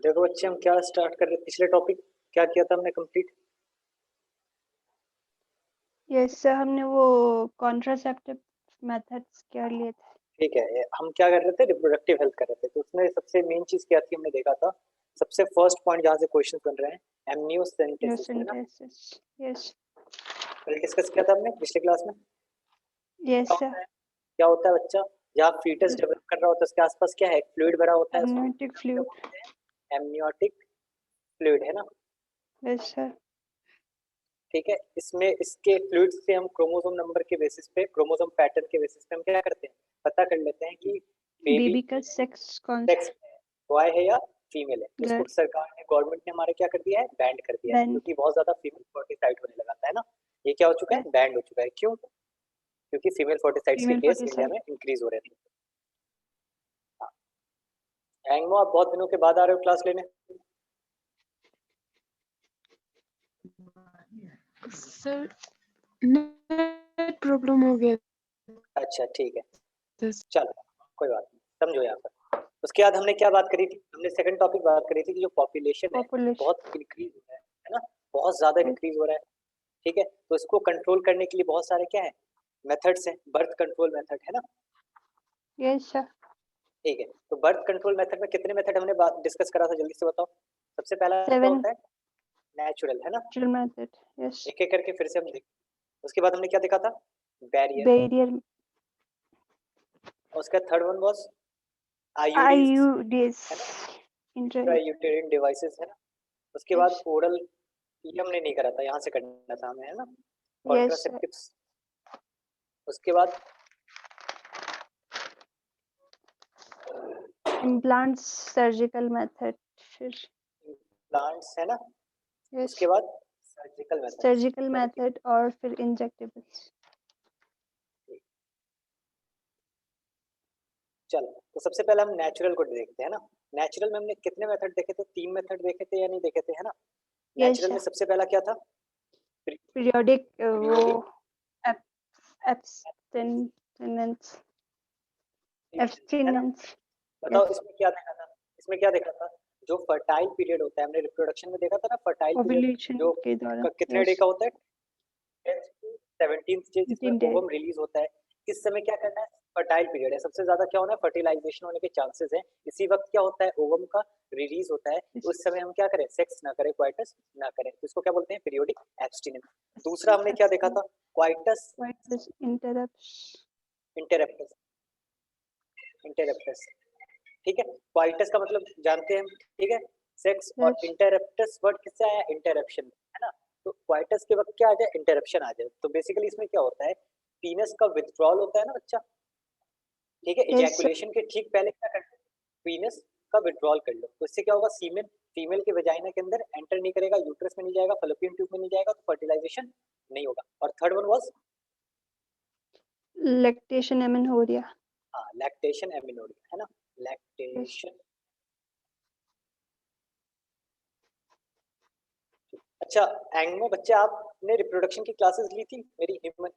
देखो बच्चे, हम क्या स्टार्ट कर रहे थे? पिछले टॉपिक क्या किया था हमने कंप्लीट? यस सर, हमने वो कॉन्ट्रासेप्टिव मेथड्स कर लिए थे। ठीक है, हम क्या कर रहे थे? रिप्रोडक्टिव हेल्थ कर रहे थे। तो उसमें सबसे मेन चीज क्या थी हमने देखा था? सबसे फर्स्ट पॉइंट जहाँ से क्वेश्चन बन रहे हैं, एमनियोसेंटेसिस, है ना? न्यूसेंटेसिस। यस। कल डिस्कस किया था हमने पिछले क्लास में। क्या यस सर। होता है? क्या होता है बच्चा? जहाँ फीटस डेवलप कर रहा होता है उसके आसपास क्या है? फ्लूइड भरा होता है, उसको एमनियोटिक क्या फ्लूइड। बोलते हैं? एमनियोटिक फ्लूइड, है ना? Yes sir. ठीक है, इसमें इसके फ्लूइड से हम क्रोमोसोम नंबर के बेसिस पे, क्रोमोसोम पैटर्न के बेसिस पे हम क्या करते हैं? पता कर लेते हैं कि बेबी बेबी का सेक्स कौन सा सेक्स बॉय है या फीमेल है। तो इसको गर्ल। सरकार ने, गवर्नमेंट ने हमारे क्या कर दिया है? बैंड कर दिया है, देन क्योंकि बहुत ज्यादा फीमेल फोर्टिसाइड होने लगा था, है ना? ये क्या हो चुका है? बैंड हो चुका है। क्यों? क्योंकि फीमेल फोर्टिसाइड्स के फीमेल केस इंडिया 47। में इंक्रीज हो रहे थे। हैंगमो, आप बहुत दिनों के बाद आ रहे हो क्लास लेने? सर नेट प्रॉब्लम हो गया। अच्छा ठीक है, तो चलो कोई बात नहीं, समझो यहाँ पर। उसके बाद हमने क्या बात करी थी? हमने सेकंड टॉपिक बात करी थी कि जो पॉपुलेशन है बहुत पॉपुलेशन। इंक्रीज हो रहा है ना? बहुत ज्यादा इंक्रीज हो रहा है। ठीक है, तो इसको कंट्रोल करने के लिए बहुत सारे क्या है? मेथड्स हैं। बर्थ कंट्रोल मेथड, है ना? Yes sir. ठीक है, तो बर्थ कंट्रोल मेथड में कितने मेथड हमने बात डिस्कस करा था? जल्दी से बताओ। सबसे पहला क्या 7 होता है? नेचुरल, है ना? Natural method. यस। एक एक करके फिर से हम देखें। उसके बाद हमने क्या देखा था? बैरियर। बेरियर। उसका थर्ड वन वाज आईयूडीज, आईयूडीएस। है ना? इंटर। इंट्रायूटेरिन डिवाइसेस, है ना? उसके बाद यस। ओरल, ये हमने नहीं करा था, यहाँ से करना था हमें, है ना? Yes sir. कॉन्ट्रासेप्टिव्स। उसके बाद इम्प्लांट्स सर्जिकल मेथड। फिर प्लांट्स, है ना? यस उसके बाद सर्जिकल मेथड्स। सर्जिकल मेथड और फिर इंजेक्टेबल्स। चलो, तो सबसे पहले हम नेचुरल को देखते हैं ना। नेचुरल में हमने कितने मेथड देखे थे? 3 मेथड देखे थे या नहीं देखे थे, है ना? यस नेचुरल में सर। सबसे पहला क्या था? पीरियोडिक वो पीरियोडिक एब्सटिनेंस। है ना? एब्सटिनेंस। बताओ यस। इसमें क्या देखा था? इसमें क्या देखा था? जो फर्टाइल पीरियड होता है, हमने रिप्रोडक्शन में देखा था ना, फर्टाइल पीरियड ओव्यूलेशन जो के दौरान। कितने डे यस। का होता है? 10th to 17th डे, जिसमें 15 डेज। ओवम रिलीज होता है। इस समय क्या करना है? फर्टाइल पीरियड है, सबसे ज्यादा क्या होना है? फर्टिलाइजेशन होने के चांसेस है। इसी वक्त क्या होता है? ओवम का रिलीज होता है। उस समय हम क्या करें? सेक्स ना करें, क्वाइटस ना करें, तो इसको क्या बोलते हैं? Periodic abstinence. दूसरा हमने क्या देखा था? Coitus interrupts. इंटरप्टस, ठीक है? क्वाइटस का मतलब जानते हैं हम, ठीक है? सेक्स। और यस। इंटरप्टस वर्ड किससे आया? इंटरप्शन, है ना? तो क्वाइटस के वक्त क्या आ जाए? इंटरप्शन आ जाए। तो बेसिकली इसमें क्या होता है? पीनस का विथड्रॉल होता है ना बच्चा, ठीक है? यस। इजैकुलेशन के ठीक पहले क्या कर लो? पीनस का विथड्रॉल कर लो, तो इससे क्या होगा? सीमेन फीमेल के वेजाइना के अंदर एंटर नहीं करेगा, यूट्रस में नहीं जाएगा, फैलोपियन ट्यूब में नहीं जाएगा, तो फर्टिलाइजेशन नहीं होगा। और third one was lactation amenorrhea. हाँ, लैक्टेशन एमिनोरिया, है ना? यस। लैक्टेशन। अच्छा, एंगमो बच्चे, आपने रिप्रोडक्शन की क्लासेस ली थी मेरी? ह्यूमन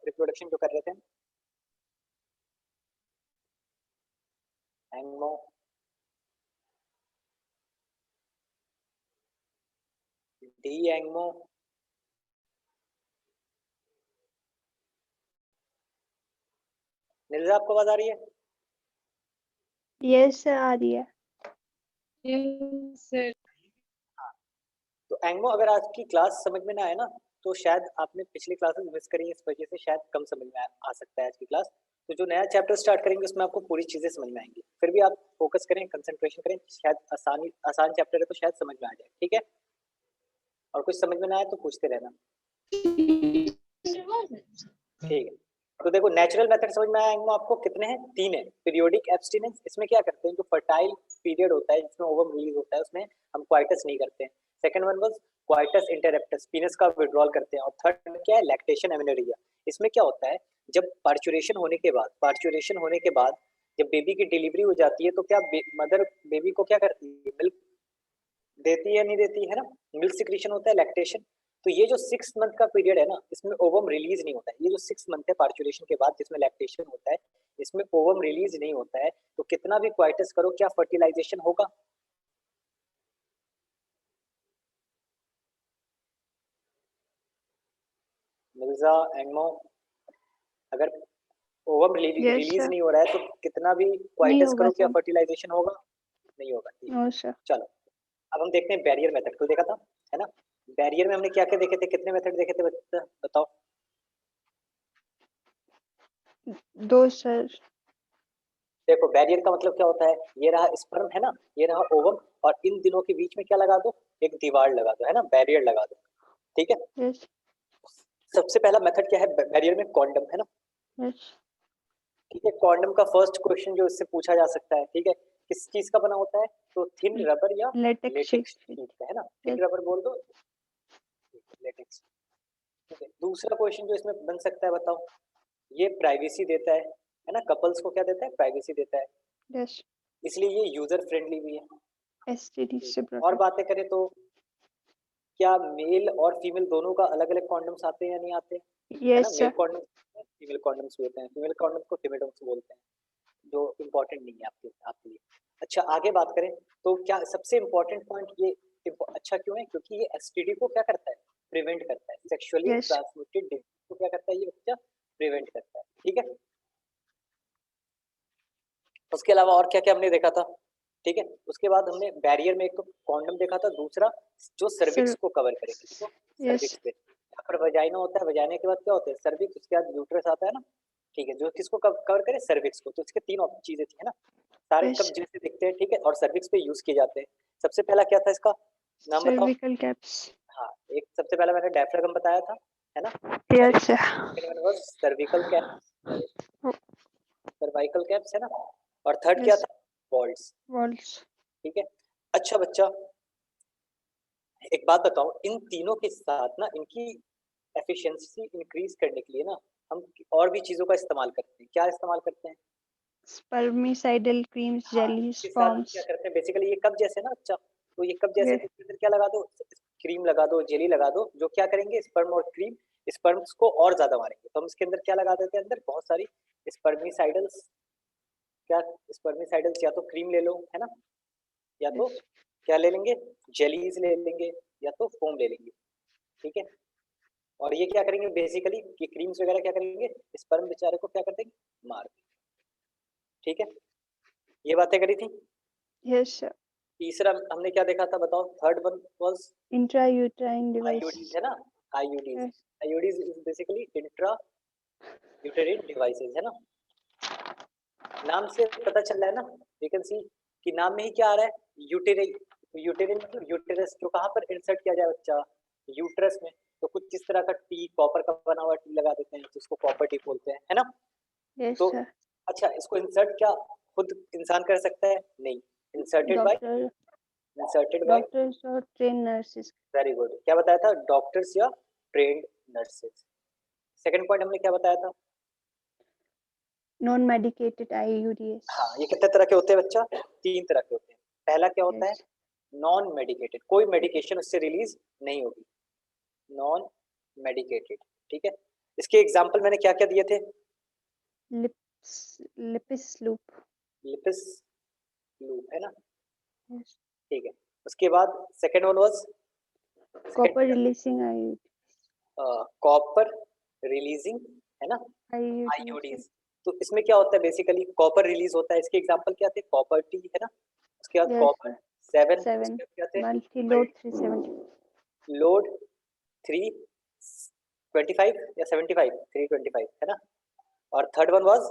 रिप्रोडक्शन जो कर रहे थे एंगमो। डी एंगमो। नीरजा, आपको आवाज आ रही है? यस सर, आ रही है। Yes sir. तो एंगमो, अगर आज की क्लास समझ में ना आए ना, तो शायद आपने पिछली क्लासेस मिस करी, इस वजह से शायद कम समझ में आ सकता है आज की क्लास। तो जो नया चैप्टर स्टार्ट करेंगे उसमें आपको पूरी चीजें समझ में आएंगी। फिर भी आप फोकस करें, कंसंट्रेशन करें, शायद आसान चैप्टर है तो शायद समझ में आ जाए, ठीक है? और कुछ समझ में ना आए तो पूछते रहना, ठीक है? तो देखो, नेचुरल मेथड समझ में आएंगे आपको, कितने हैं? 3 है। पीरियोडिक एब्स्टिनेंस, इसमें क्या करते हैं? जो फर्टाइल पीरियड होता है जिसमें ओवम रिलीज होता है, उसमें हम क्वाइटस नहीं करते हैं। Second one was coitus interruptus, penis का विड्रॉल करते हैं। और थर्ड क्या है? Lactation amenorrhea. इसमें क्या होता है? जब पार्चुरेशन होने के बाद जब बेबी की डिलीवरी हो जाती है, तो क्या मदर बेबी को क्या करती है? मिल्क देती है या नहीं देती है ना? मिल्क सिक्रीशन होता है, लैक्टेशन। तो ये जो 6 मंथ का पीरियड है ना, इसमें ओवम रिलीज नहीं होता है। ये जो 6 मंथ है पार्चुरेशन के बाद, जिसमें लैक्टेशन होता है, इसमें ओवम रिलीज नहीं होता है। तो कितना भी क्वाइटस करो, क्या फर्टिलाइजेशन होगा? मिर्जा एंगमो, अगर ओवम Yes, रिलीज sir. नहीं हो रहा है तो कितना भी क्वाइटस होगा, करो क्या sir. फर्टिलाइजेशन होगा? नहीं होगा। ठीक, No, sir. चलो अब हम देखते हैं बैरियर मेथड को, देखा था है ना। बैरियर में हमने क्या क्या देखे थे, कितने मेथड देखे थे बच्चा बताओ? 2, sir. देखो बैरियर का मतलब क्या होता है, ये रहा स्पर्म है ना, ये रहा ओवम, और इन दिनों के बीच में क्या लगा दो, एक दीवार लगा दो, है ना, बैरियर लगा दो। ठीक है, Yes. सबसे पहला मेथड क्या है बैरियर में? कॉन्डम, है ना। Yes. ठीक है, कॉन्डम का फर्स्ट क्वेश्चन जो इससे पूछा जा सकता है, ठीक है, किस चीज का बना होता है? तो थिन रबर या Latex लेटेक्स sheet. शीट का, है ना, थिन Yes. रबर बोल दो, लेटेक्स। ठीक है, दूसरा क्वेश्चन जो इसमें बन सकता है बताओ, ये प्राइवेसी देता है ना, कपल्स को क्या देता है? प्राइवेसी देता है, Yes. इसलिए ये यूजर फ्रेंडली भी है। STD ठीक से है, और protect. बातें करें तो क्या मेल और फीमेल दोनों का अलग अलग कॉन्डम्स आते हैं या नहीं आते हैं? है ना, Yes, male sir. Condoms female condoms भी होते हैं, फीमेल कॉन्डम्स को फिमेडम्स बोलते हैं, जो इम्पोर्टेंट नहीं है आपके आपके लिए। अच्छा आगे बात करें तो क्या सबसे इम्पोर्टेंट पॉइंट ये अच्छा क्यों है? क्योंकि ये एसटीडी को क्या करता है? प्रिवेंट करता है, सेक्सुअली Yes. ट्रांसमिटेड डिजीज को क्या करता है ये बच्चा? प्रिवेंट करता है। ठीक है, उसके अलावा और क्या क्या हमने देखा था? ठीक है, उसके बाद हमने बैरियर में एक तो कॉन्डम देखा था, दूसरा जो सर्विक्स Sir. को कवर करे, किसको? Yes. सर्विक्स पे। यहाँ पर वजाइना होता है, वजाइना के बाद क्या होता है? सर्विक्स, उसके बाद यूट्रस आता है ना। ठीक है, जो किसको कवर करे? सर्विक्स को। तो इसके तीन चीजें थी, है ना, सारे Yes. कब जैसे दिखते हैं, ठीक है, और सर्विक्स पे यूज किए जाते हैं। सबसे पहला क्या था इसका नाम बताओ? Cervical caps. हाँ, एक सबसे पहला मैंने डायफ्रागम बताया था, है ना। Yes, sir. Second one was cervical caps, cervical caps, है ना, और थर्ड क्या Yes. था? वॉल्स। Walls. ठीक है, अच्छा बच्चा एक बात बताओ, इन तीनों के साथ ना इनकी एफिशिएंसी इंक्रीज करने के लिए ना हम और भी चीजों का इस्तेमाल करते हैं। क्या इस्तेमाल करते हैं? Spermicidal creams, हाँ, jellies, इसके साथ foams. क्या करते हैं बेसिकली, ये कप जैसे ना अच्छा, तो ये कप जैसे Yes. तो इसके अंदर क्या लगा दो? क्रीम लगा दो, जेली लगा दो, जो क्या करेंगे? स्पर्म और क्रीम स्पर्म्स को और ज्यादा मारेंगे। तो हम इसके अंदर क्या लगा देते हैं? अंदर बहुत सारी स्पर्मिसाइडल्स, क्या स्पर्मिसाइडल्स, या तो क्रीम ले लो, है ना, या तो Yes. क्या ले लेंगे? जेलीज ले लेंगे, या तो फोम ले लेंगे। ठीक है, और ये क्या करेंगे बेसिकली, ये क्रीम्स वगैरह क्या करेंगे? स्पर्म बेचारे को क्या कर देंगे? मार देंगे। ठीक है, ये बातें करी थी। Yes, sir. तीसरा हमने क्या देखा था बताओ? Third one was Intrauterine IUDs, devices. है ना, IUDs. Yes. IUDs is basically intra यूटेरिन devices, है ना। नाम से पता चल रहा है ना, यू कैन सी कि नाम में ही क्या आ रहा है? यूटेरिन। यूटेरिन मतलब यूटेरस, जो कहाँ पर इंसर्ट किया जाए बच्चा? यूट्रस में। तो कुछ इस तरह का टी, कॉपर का बना हुआ टी लगा देते हैं, जिसको कॉपर टी बोलते हैं, है ना। Yes, तो sir. अच्छा, इसको इंसर्ट क्या खुद इंसान कर सकता है? नहीं, inserted by, Doctor, inserted by, doctors or trained nurses. Very good. क्या बताया था? डॉक्टर्स या ट्रेन्ड नर्सेज। सेकंड पॉइंट हमने क्या बताया था? Non-medicated IUDs. हाँ, ये कितने तरह के होते हैं बच्चा? तीन तरह के होते हैं। पहला क्या होता है? Yes. नॉन मेडिकेटेड, कोई मेडिकेशन उससे रिलीज नहीं होगी, नॉन मेडिकेटेड। ठीक है, इसके एग्जांपल मैंने क्या क्या दिए थे? Lipis loop. लिपिस लूप, है ना। Yes. ठीक है, उसके बाद second one was Copper releasing IUD. Copper releasing, है ना, IUDs. आईयूडीज। तो इसमें क्या होता है बेसिकली? कॉपर रिलीज होता है। इसके एग्जांपल क्या थे? कॉपर टी, है ना, उसके बाद Yes, कॉपर sir. 7, 7. उसके बाद क्या थे? Multi-load 370. लोड 325 या 75, 325, है ना। और third one was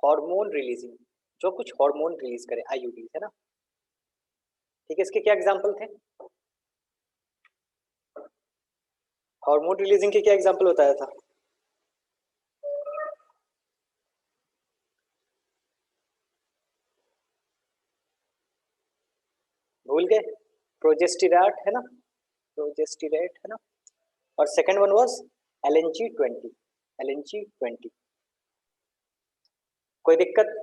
hormone releasing, जो कुछ हार्मोन रिलीज करे, आईयूडी, है ना। ठीक है, इसके क्या एग्जांपल थे? हार्मोन रिलीजिंग के क्या एग्जांपल बताया था? भूल गए? प्रोजेस्टेराट, है ना, प्रोजेस्टेरेट, है ना। और second one was LNG-20, LNG-20। कोई दिक्कत?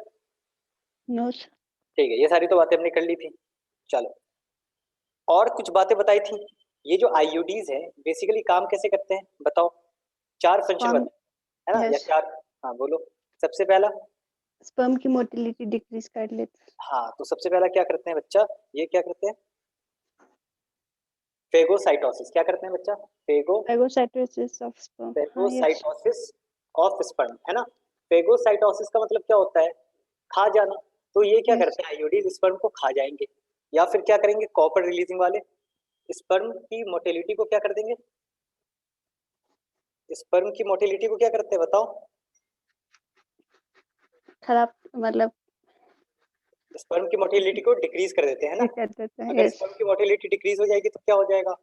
No, sir. ठीक है, ये सारी तो बातें हमने कर ली थी। चलो, और कुछ बातें बताई थी। ये जो आईयूडीज हैं बेसिकली काम कैसे करते हैं बताओ? चार फंक्शन Sperm. बताए, है ना, या Yes. चार? हाँ बोलो। सबसे पहला, Sperm की motility decrease कर लेते. हाँ, तो सबसे पहला क्या करते हैं बच्चा? ये क्या करते हैं? फेगोसाइटोसिस क्या करते हैं बच्चा? Phagocytosis of sperm. हाँ, यस। फेगोसाइटोसिस ऑफ स्पर्म, है ना? फेगोसाइटोसिस का मतलब क्या होता है? खा जाना। तो ये क्या Yes. करते हैं? आयोडीन स्पर्म को खा जाएंगे, या फिर क्या करेंगे? कॉपर रिलीजिंग वाले स्पर्म की मोटिलिटी को क्या कर देंगे? स्पर्म की मोटिलिटी को क्या करते हैं बताओ? खराब, मतलब स्पर्म की मोटिलिटी को डिक्रीज कर देते हैं ना? कर देते हैं। अगर यस, स्पर्म की मोटिलिटी डिक्रीज हो जाएगी तो क्या हो जाएगा?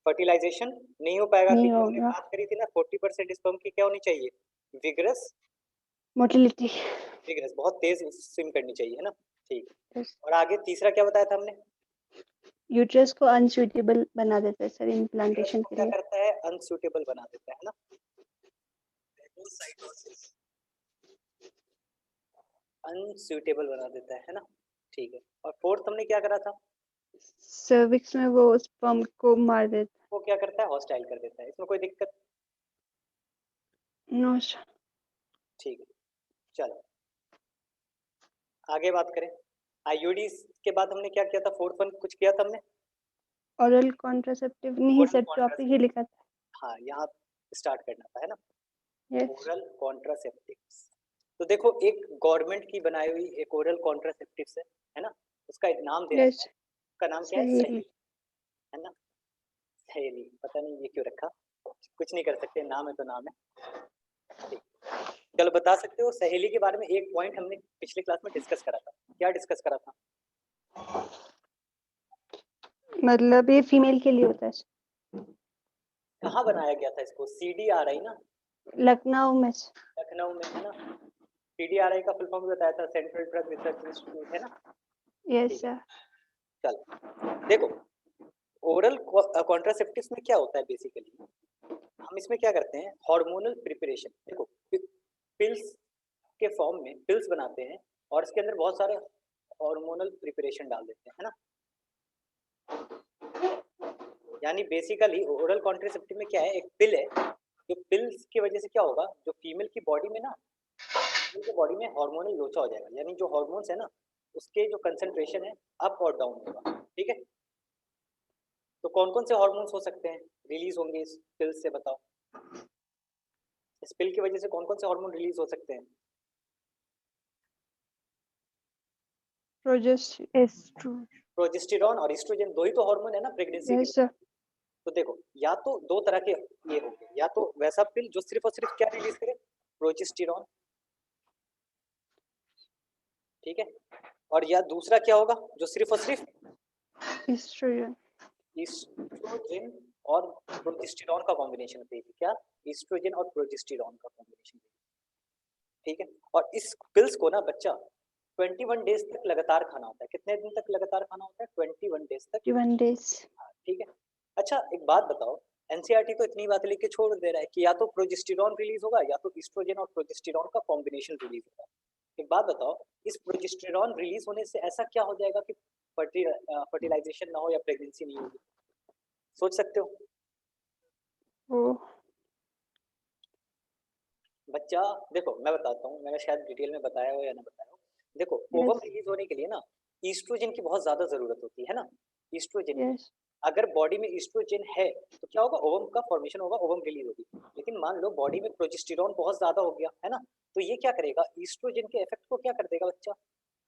फर्टिलाइजेशन नहीं हो पाएगा, नहीं क्योंकि हमने होगा। बात करी थी ना 40% स्पर्म की क्या होनी चाहिए? विगरस। मोटिलिटी। विगरस बहुत तेज स्विम करनी चाहिए, है ना? ठीक। यस। और आगे तीसरा क्या बताया था हमने? यूट्रस को अनसुटेबल बना देता है सर यूट्रस इम्प्लांटेशन को के क्या लिए। करता है? अनसुटेबल बना देता है ना? अनसुटेबल बना देता है ना? ठीक है। और फोर्थ हमने क्या करा था? सर्विक्स में वो स्पर्म को मार देता वो क्या करता है? हॉस्टाइल कर देता है। इसमें कोई दिक्कत? है। No sir. ठीक है, चलो आगे बात करें। आईयूडी के बाद हमने क्या किया था? फोर्थ वन कुछ किया था हमने? ओरल कॉन्ट्रासेप्टिव नहीं ओरल सर, टॉपिक ही कॉन्ट्रासेप्टिव। लिखा था। हाँ, यहाँ स्टार्ट करना था, है ना? यस। Oral contraceptives. तो देखो, एक गवर्नमेंट की बनाई हुई एक ओरल कॉन्ट्रासेप्टिव्स है ना? उसका एक नाम दे रखा यस। है। उसका नाम क्या है? सही। सहेली, है ना? सहेली, पता नहीं ये क्यों रखा, कुछ नहीं कर सकते, नाम है तो नाम है। ठीक। चलो बता सकते हो सहेली के बारे में? एक पॉइंट हमने पिछले क्लास में डिस्कस करा था। क्या डिस्कस करा था? मतलब ये फीमेल के लिए होता है sir। कहाँ बनाया गया था इसको? CDRI ना? लखनऊ में sir। लखनऊ में, है ना? CDRI का फुल फॉर्म भी बताया था, सेंट्रल ड्रग रिसर्च इंस्टीट्यूट, है ना? यस ठीक है, सर। चल देखो, ओरल कॉन्ट्रासेप्टिव्स में क्या होता है बेसिकली? हम इसमें क्या करते हैं? Hormonal preparation. देखो, पिल्स के फॉर्म में पिल्स बनाते हैं और इसके अंदर बहुत सारे हार्मोनल प्रिपरेशन डाल देते हैं, है ना? यानी बेसिकली ओरल कॉन्ट्रासेप्टिव में क्या है? एक पिल है, जो पिल्स की वजह से क्या होगा? जो फीमेल की बॉडी में ना, फीमेल की बॉडी में हार्मोनल लोचा हो जाएगा, यानी जो हार्मोन्स है ना, उसके जो कंसंट्रेशन है अप और डाउन होगा। ठीक है? तो कौन कौन से हार्मोन्स हो सकते हैं रिलीज होंगे इस पिल से, बताओ? इस पिल की वजह से कौन कौन से हार्मोन रिलीज हो सकते हैं? प्रोजेस्टेरॉन और एस्ट्रोजन, दो ही तो हार्मोन है ना प्रेगनेंसी के यस लिए। सर। तो देखो, या तो दो तरह के ये होंगे, या तो वैसा पिल जो सिर्फ और सिर्फ क्या रिलीज करे? प्रोजेस्टेरॉन। ठीक है? और या दूसरा क्या होगा जो सिर्फ और सिर्फ एस्ट्रोजन। ईस्ट्रोजन और प्रोजेस्टेरॉन का कॉम्बिनेशन होता है। क्या? ईस्ट्रोजन और प्रोजेस्टेरॉन का कॉम्बिनेशन। ठीक है? और इस पिल्स को ना बच्चा 21 डेज तक लगातार खाना होता है। कितने दिन तक लगातार खाना होता है? 21 डेज तक। 21 डेज। हाँ, ठीक है। अच्छा एक बात बताओ, एनसीईआरटी तो इतनी बात लिख के छोड़ दे रहा है कि या तो प्रोजेस्टेरॉन रिलीज होगा या तो ईस्ट्रोजन और प्रोजेस्टेरॉन का कॉम्बिनेशन रिलीज होगा। एक बात बताओ, इस प्रोजेस्टेरॉन रिलीज होने से ऐसा क्या हो जाएगा कि फर्टिलाइजेशन ना हो या प्रेगनेंसी नहीं होगी? सोच सकते हो? वो बच्चा देखो, मैं बताता हूँ, मैंने शायद डिटेल में बताया हो या ना बताया हो। देखो, ओवम यस। रिलीज होने के लिए ना ईस्ट्रोजन की बहुत ज्यादा जरूरत होती है ना? ईस्ट्रोजन की। यस। अगर बॉडी में ईस्ट्रोजन है तो क्या होगा? ओवम का फॉर्मेशन होगा, ओवम रिलीज होगी। लेकिन मान लो बॉडी में प्रोजेस्टेरॉन बहुत ज्यादा हो गया, है ना? तो ये क्या करेगा? ईस्ट्रोजन के इफेक्ट को क्या कर देगा बच्चा?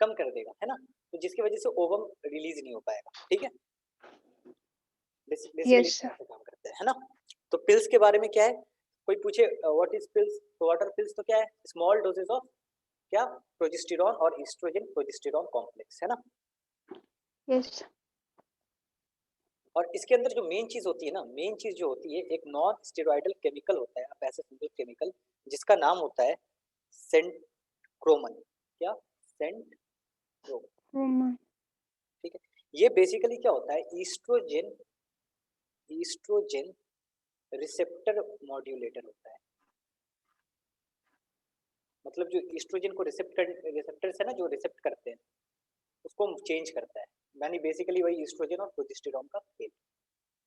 कम कर देगा, है ना? तो जिसकी वजह से ओवम रिलीज नहीं हो पाएगा। ठीक है? Basically yes sir. ऐसे काम करते हैं, है ना? तो पिल्स के बारे में क्या है? कोई पूछे व्हाट इज पिल्स, तो व्हाट आर पिल्स तो क्या है? स्मॉल डोजेज ऑफ क्या? प्रोजेस्टेरॉन और ईस्ट्रोजन प्रोजेस्टेरॉन कॉम्प्लेक्स, है ना? यस। और इसके अंदर जो मेन चीज होती है ना, मेन चीज जो होती है, एक नॉन स्टेरॉइडल केमिकल होता है, आप ऐसे समझो केमिकल, जिसका नाम होता है सेंट्रोमन। क्या? सेंट्रोमन। वुमन। ठीक है? ये बेसिकली क्या होता है? ईस्ट्रोजन, ईस्ट्रोजन रिसेप्टर मॉड्यूलेटर होता है। मतलब जो ईस्ट्रोजन को रिसेप्टर्स है ना, जो रिसेप्ट करते हैं, उसको चेंज करता है। यानी बेसिकली वही ईस्ट्रोजन और प्रोजेस्टेरॉन का खेल।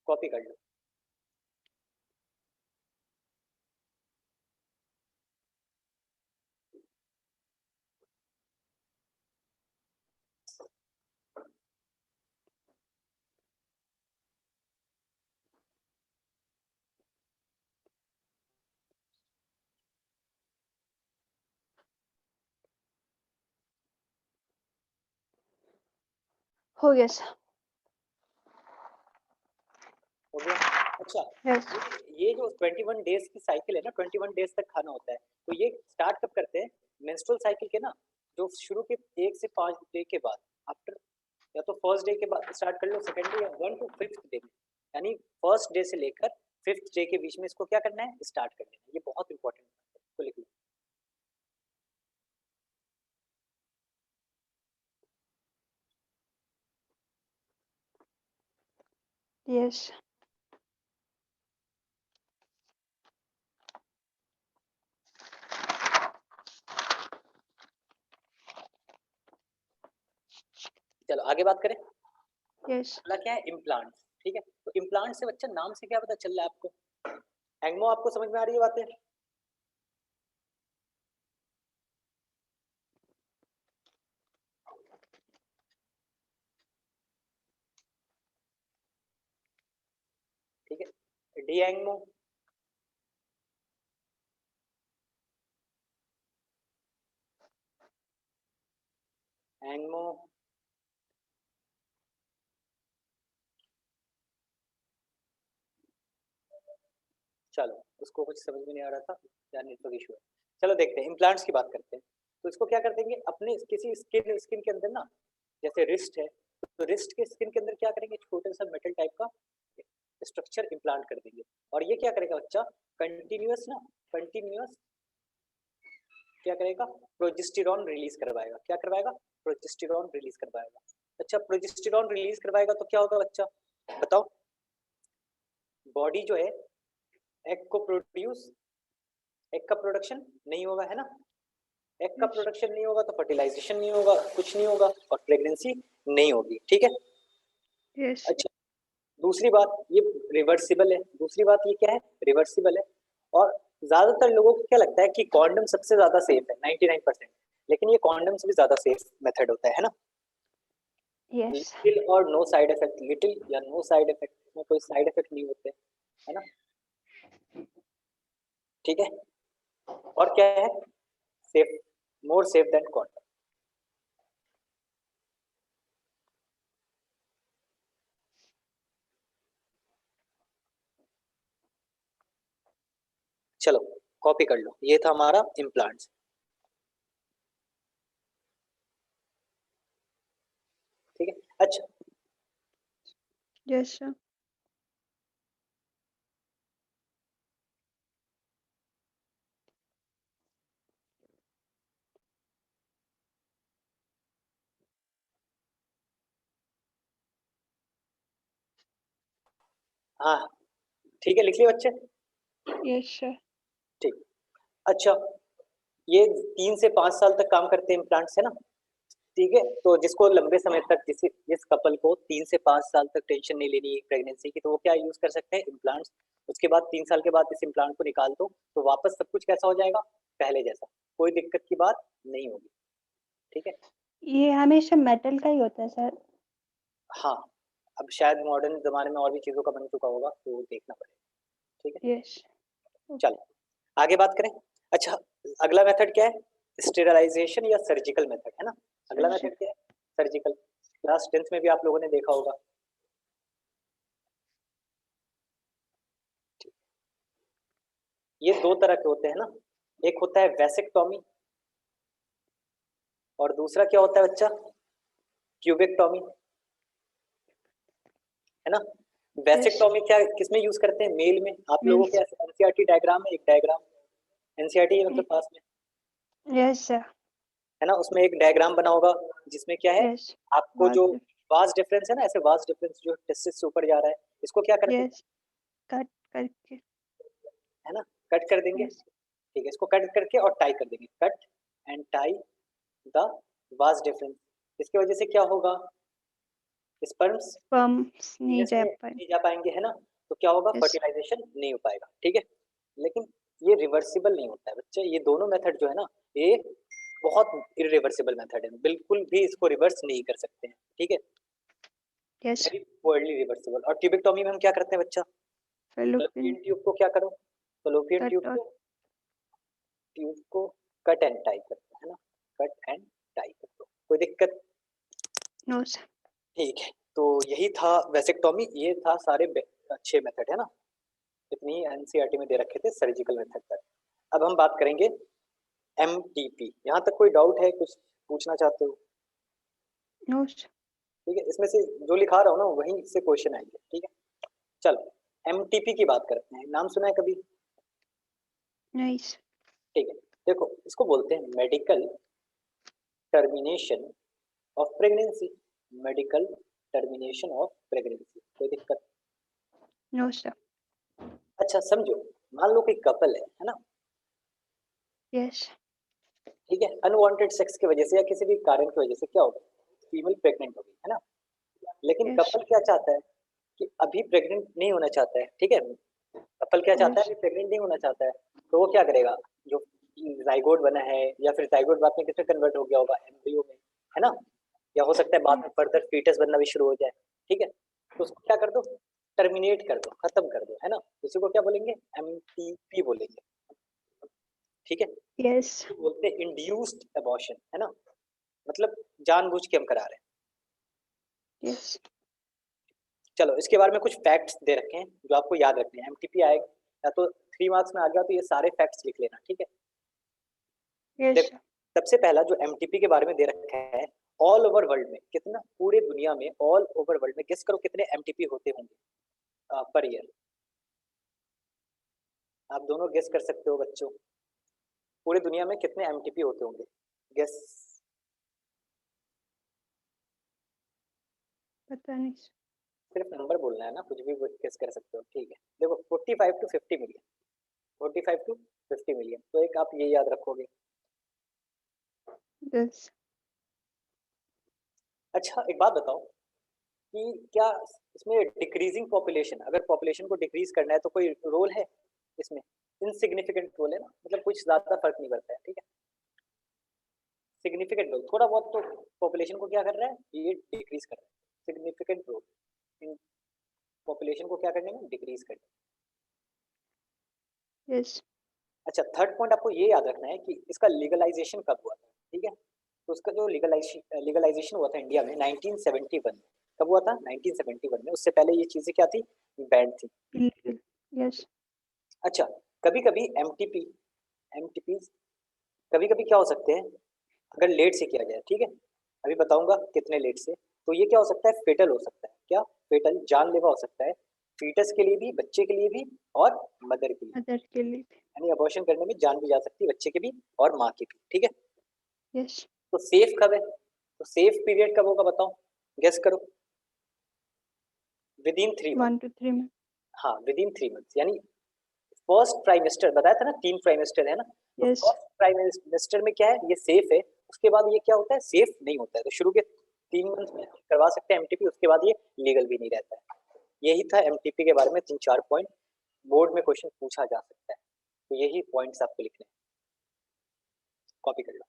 कॉपी कर लो। हो गया सर। हो गया। अच्छा, यस। ये जो 21 डेज की साइकिल है ना, 21 डेज तक खाना होता है, तो ये स्टार्ट कब करते हैं? मेंस्ट्रुअल साइकिल के ना जो शुरू के 1 से 5 डे के बाद, आफ्टर, या तो फर्स्ट डे के बाद स्टार्ट कर लो, सेकंड डे, या 1 टू 5th डे में, यानी फर्स्ट डे से लेकर 5th डे के बीच में इसको क्या करना है? स्टार्ट कर देना है। ये बहुत इंपॉर्टेंट है, इसको लिख लो। यस। चलो आगे बात करें। यस। अगला क्या है? इम्प्लांट्स। ठीक है, तो इम्प्लांट से बच्चा नाम से क्या पता चल रहा है आपको? एंगमो आपको समझ में आ रही है बातें? ठीक है, डी एंगमो, एंगमो, चलो उसको कुछ समझ में नहीं आ रहा था या नेटवर्क इशू है। चलो देखते हैं, इम्प्लांट्स की बात करते हैं। तो इसको क्या कर देंगे? अपने किसी स्किन के अंदर ना, जैसे रिस्ट है, तो रिस्ट के स्किन के अंदर क्या करेंगे? छोटे सा मेटल टाइप का स्ट्रक्चर इम्प्लांट कर देंगे, और ये क्या करेगा बच्चा? कंटिन्यूअस क्या करेगा? प्रोजेस्टेरॉन रिलीज करवाएगा। क्या करवाएगा? प्रोजेस्टेरॉन रिलीज करवाएगा। अच्छा, प्रोजेस्टेरॉन रिलीज करवाएगा तो क्या होगा बच्चा? बताओ। बॉडी जो है एग को प्रोड्यूस, एग का प्रोडक्शन नहीं होगा, है ना? एग का प्रोडक्शन नहीं होगा तो फर्टिलाइजेशन नहीं होगा, कुछ नहीं होगा, और प्रेगनेंसी नहीं होगी। ठीक है। यस। अच्छा, दूसरी बात, ये रिवर्सिबल है। दूसरी बात ये क्या है? रिवर्सिबल है। और ज्यादातर लोगों को क्या लगता है कि कॉन्डम सबसे ज्यादा सेफ है, 99%, लेकिन ये कॉन्डम से भी ज्यादा सेफ मेथड होता है ना? यस। लिटिल और नो साइड इफेक्ट, लिटिल या नो साइड इफेक्ट, में कोई साइड इफेक्ट नहीं होते, है ना? ठीक है। और क्या है? Safe, more safe than condom. चलो कॉपी कर लो, ये था हमारा इम्प्लांट्स। ठीक है। अच्छा, यस सर। हाँ ठीक है, लिख लिया बच्चे? Yes sir. ठीक। अच्छा, ये 3 से 5 साल तक काम करते हैं इम्प्लांट्स, है ना? ठीक है, तो जिसको लंबे समय तक, जिस कपल को 3 से 5 साल तक टेंशन नहीं लेनी है प्रेगनेंसी की, तो वो क्या यूज कर सकते हैं? इम्प्लांट्स। उसके बाद 3 साल के बाद इस इम्प्लांट को निकाल दो, तो वापस सब कुछ कैसा हो जाएगा? पहले जैसा, कोई दिक्कत की बात नहीं होगी। ठीक है। ये हमेशा मेटल का ही होता है सर? हाँ, अब शायद मॉडर्न जमाने में और भी चीजों का बन चुका होगा, तो देखना पड़ेगा। ठीक है। यस। चलो आगे बात करें। अच्छा, अगला मेथड क्या है? स्टेरलाइजेशन या सर्जिकल मेथड, है ना? अगला सर। मेथड क्या है? सर्जिकल। क्लास 10th में भी आप लोगों ने देखा होगा। ये 2 तरह के होते हैं ना, एक होता है वैसेक्टॉमी, और दूसरा क्या होता है बच्चा? ट्यूबेक्टॉमी, है ना? यस। वैसेक्टॉमी क्या किसमें यूज करते हैं? मेल में। आप लोगों के मीन्स। एनसीईआरटी डायग्राम है, एक डायग्राम, एनसीईआरटी मतलब पास में, यस सर। है ना? उसमें एक डायग्राम बना होगा जिसमें क्या है? यस। आपको जो वास डिफरेंस है ना, ऐसे वास डिफरेंस जो टेस्टिस से ऊपर जा रहा है, इसको क्या कर देंगे? यस। कट करके। है ना? कट कर देंगे। यस। ठीक है, इसको कट करके और टाई कर देंगे। Cut and tie the vas deferens. इसकी वजह से क्या होगा? स्पर्म्स पम्प्स नहीं पीनस जा में पाए। नहीं जा पाएंगे, है ना? तो क्या होगा? यस। फर्टिलाइजेशन नहीं हो पाएगा। ठीक है, लेकिन ये रिवर्सिबल नहीं होता है बच्चे। ये दोनों मेथड जो है ना, ये बहुत इरिवर्सिबल मेथड है, बिल्कुल भी इसको रिवर्स नहीं कर सकते हैं। ठीक है, यस। Very poorly reversible. और ट्यूबेक्टोमी में हम क्या करते हैं बच्चा? फेलोपियन। फलोपियन ट्यूब को क्या करो? फलोपियन कट और ट्यूब को कट एंड टाई करते हैं, है ना? कट एंड टाई कर दो, कोई दिक्कत? No sir. ठीक है, तो यही था वेसेक्टोमी, ये था सारे 6 मेथड है ना, इतनी एनसीईआरटी में दे रखे थे सर्जिकल मेथड पर। अब हम बात करेंगे एमटीपी। यहाँ तक कोई डाउट है, कुछ पूछना चाहते हो? नो ठीक है, इसमें से जो लिखा रहा हूँ ना वहीं से क्वेश्चन आएंगे। ठीक है, चलो एमटीपी की बात करते हैं। नाम सुना है कभी? नाइस ठीक है, देखो इसको बोलते हैं medical termination of pregnancy. Medical termination of pregnancy, कोई दिक्कत? नो सर अच्छा समझो, मान लो कोई कपल है ना, यस ठीक है, अनवांटेड सेक्स की वजह से या किसी भी कारण की वजह से क्या होगा, फीमेल प्रेग्नेंट हो गई है ना, लेकिन यस कपल क्या चाहता है कि अभी प्रेग्नेंट नहीं होना चाहता है। ठीक है, कपल क्या चाहता है, यस अभी प्रेग्नेंट नहीं होना चाहता है, तो वो क्या करेगा, जो जाइगोट बना है या फिर जाइगोट बाद में किसमें कन्वर्ट हो गया होगा, एम्ब्रियो में, है ना, या हो सकता है बाद में फर्दर फीटस बनना भी शुरू हो जाए। ठीक है, तो उसको क्या कर दो, टर्मिनेट कर दो, खत्म कर दो, है ना, इसी को क्या बोलेंगे, एमटीपी बोलेंगे। ठीक है, यस बोलते हैं इंड्यूस्ड अबॉर्शन, है ना, मतलब जानबूझ के हम करा रहे हैं। यस चलो इसके बारे में कुछ फैक्ट्स दे रखे हैं जो आपको याद रखने हैं। एमटीपी आएगा या तो 3 मार्क्स में आ गया तो ये सारे फैक्ट्स लिख लेना। ठीक है, यस देखो सबसे पहला जो एमटीपी के बारे में दे रखा है, ऑल ओवर वर्ल्ड में कितना, पूरे दुनिया में ऑल ओवर वर्ल्ड में गेस करो कितने एमटीपी होते होंगे पर ईयर। आप दोनों गेस कर सकते हो बच्चों, पूरी दुनिया में कितने एमटीपी होते होंगे, गेस। पता नहीं sir. सिर्फ नंबर बोलना है ना, कुछ भी गेस कर सकते हो। ठीक है, देखो 45 टू 50 मिलियन, 45 टू 50 मिलियन, तो एक आप ये याद रखोगे। यस अच्छा एक बात बताओ कि क्या इसमें डिक्रीजिंग पॉपुलेशन, अगर पॉपुलेशन को डिक्रीज करना है तो कोई रोल है इसमें? इनसिग्निफिकेंट रोल है ना, मतलब कुछ ज्यादा फर्क नहीं पड़ता है। ठीक है, सिग्निफिकेंट रोल थोड़ा बहुत, तो पॉपुलेशन को क्या कर रहा है, ये डिक्रीज कर रहा है। सिग्निफिकेंट रोल इन पॉपुलेशन को क्या करने में, डिक्रीज करने में। यस अच्छा थर्ड पॉइंट आपको ये याद रखना है कि इसका लीगलाइजेशन कब हुआ था। ठीक है, तो उसका जो लीगलाइजेशन हुआ था इंडिया में 1971 में। कब हुआ था, 1971 में। उससे पहले ये चीजें क्या थी, बैंड थी। illegal यस अच्छा कभी कभी एमटीपी एमटीपी कभी कभी क्या हो सकते हैं, अगर लेट से किया जाए, ठीक है, अभी बताऊंगा कितने लेट से, तो ये क्या हो सकता है, फेटल हो सकता है। क्या फेटल, जानलेवा हो सकता है, फीटस के लिए भी, बच्चे के लिए भी और मदर के लिए, अदर के लिए यानी अबॉर्शन करने में जान भी जा सकती है, बच्चे के भी और माँ की भी। ठीक है, यस तो सेफ कब है, तो सेफ पीरियड कब होगा बताओ, गेस करो। With in 3 month, 1 to 3 months हाँ विद इन 3 मंथ, यानी फर्स्ट प्राइमेस्टर बताया था ना, 3 प्राइमेस्टर है ना, तो यस फर्स्ट प्राइमेस्टर में क्या है, ये सेफ है, उसके बाद ये क्या होता है, सेफ नहीं होता है। तो शुरू के 3 मंथ में करवा सकते हैं एमटीपी, उसके बाद ये लीगल भी नहीं रहता है। यही था एमटीपी के बारे में 3-4 पॉइंट, बोर्ड में क्वेश्चन पूछा जा सकता है, तो यही पॉइंट्स आपको लिखने हैं, कॉपी कर लो।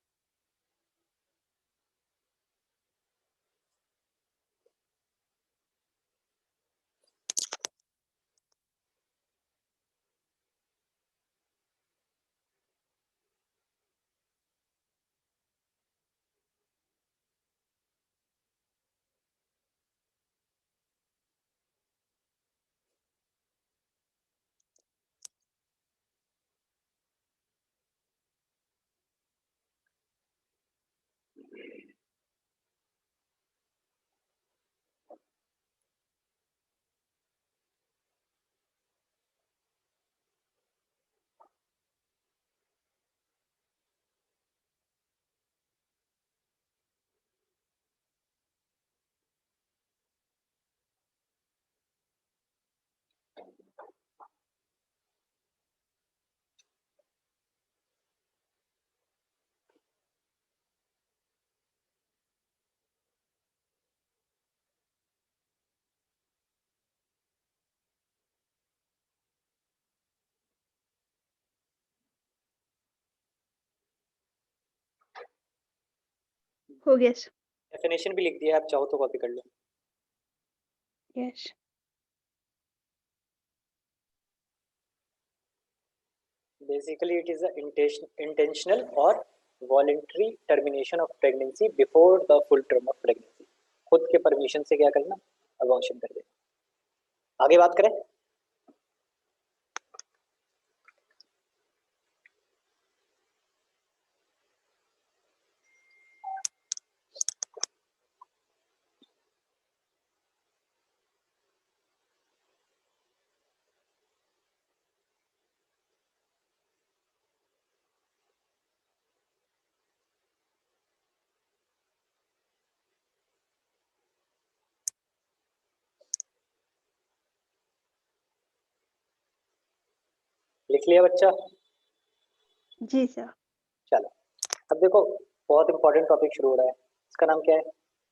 हो गया सर डेफिनेशन भी लिख दिया, आप चाहो तो कॉपी कर लो। Yes Basically, it is a intentional or voluntary termination of pregnancy before the full term of pregnancy. खुद के परमिशन से क्या करना, अबॉर्शन कर देना। आगे बात करें, लिख लिया बच्चा? जी सर। चलो अब देखो बहुत इंपॉर्टेंट टॉपिक शुरू हो रहा है, इसका नाम क्या है?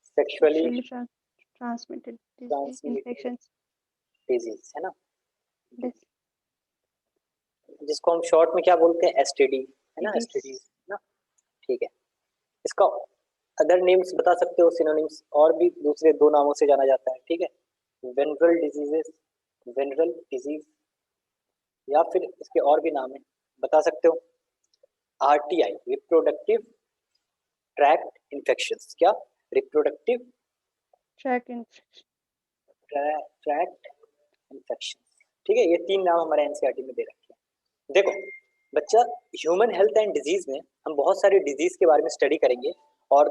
Sexually transmitted transmitted infections. Disease, है ना, यस। जिसको हम शॉर्ट में क्या बोलते हैं, एसटीडी, है ना, एसटीडी ना, ठीक है। इसका अदर नेम्स बता सकते हो, सिनोनिम्स, और भी दूसरे दो नामों से जाना जाता है, ठीक है, वेनरल डिजीजेस, वेनरल डिजीज, या फिर इसके और भी नाम है, बता सकते हो। आरटीआई, रिप्रोडक्टिव ट्रैक्ट इन्फेक्शंस, क्या, reproductive tract infection. Tract infections, ठीक है, ये तीन नाम हमारे एनसीईआरटी में दे रखे हैं। देखो बच्चा, ह्यूमन हेल्थ एंड डिजीज में हम बहुत सारे डिजीज के बारे में स्टडी करेंगे, और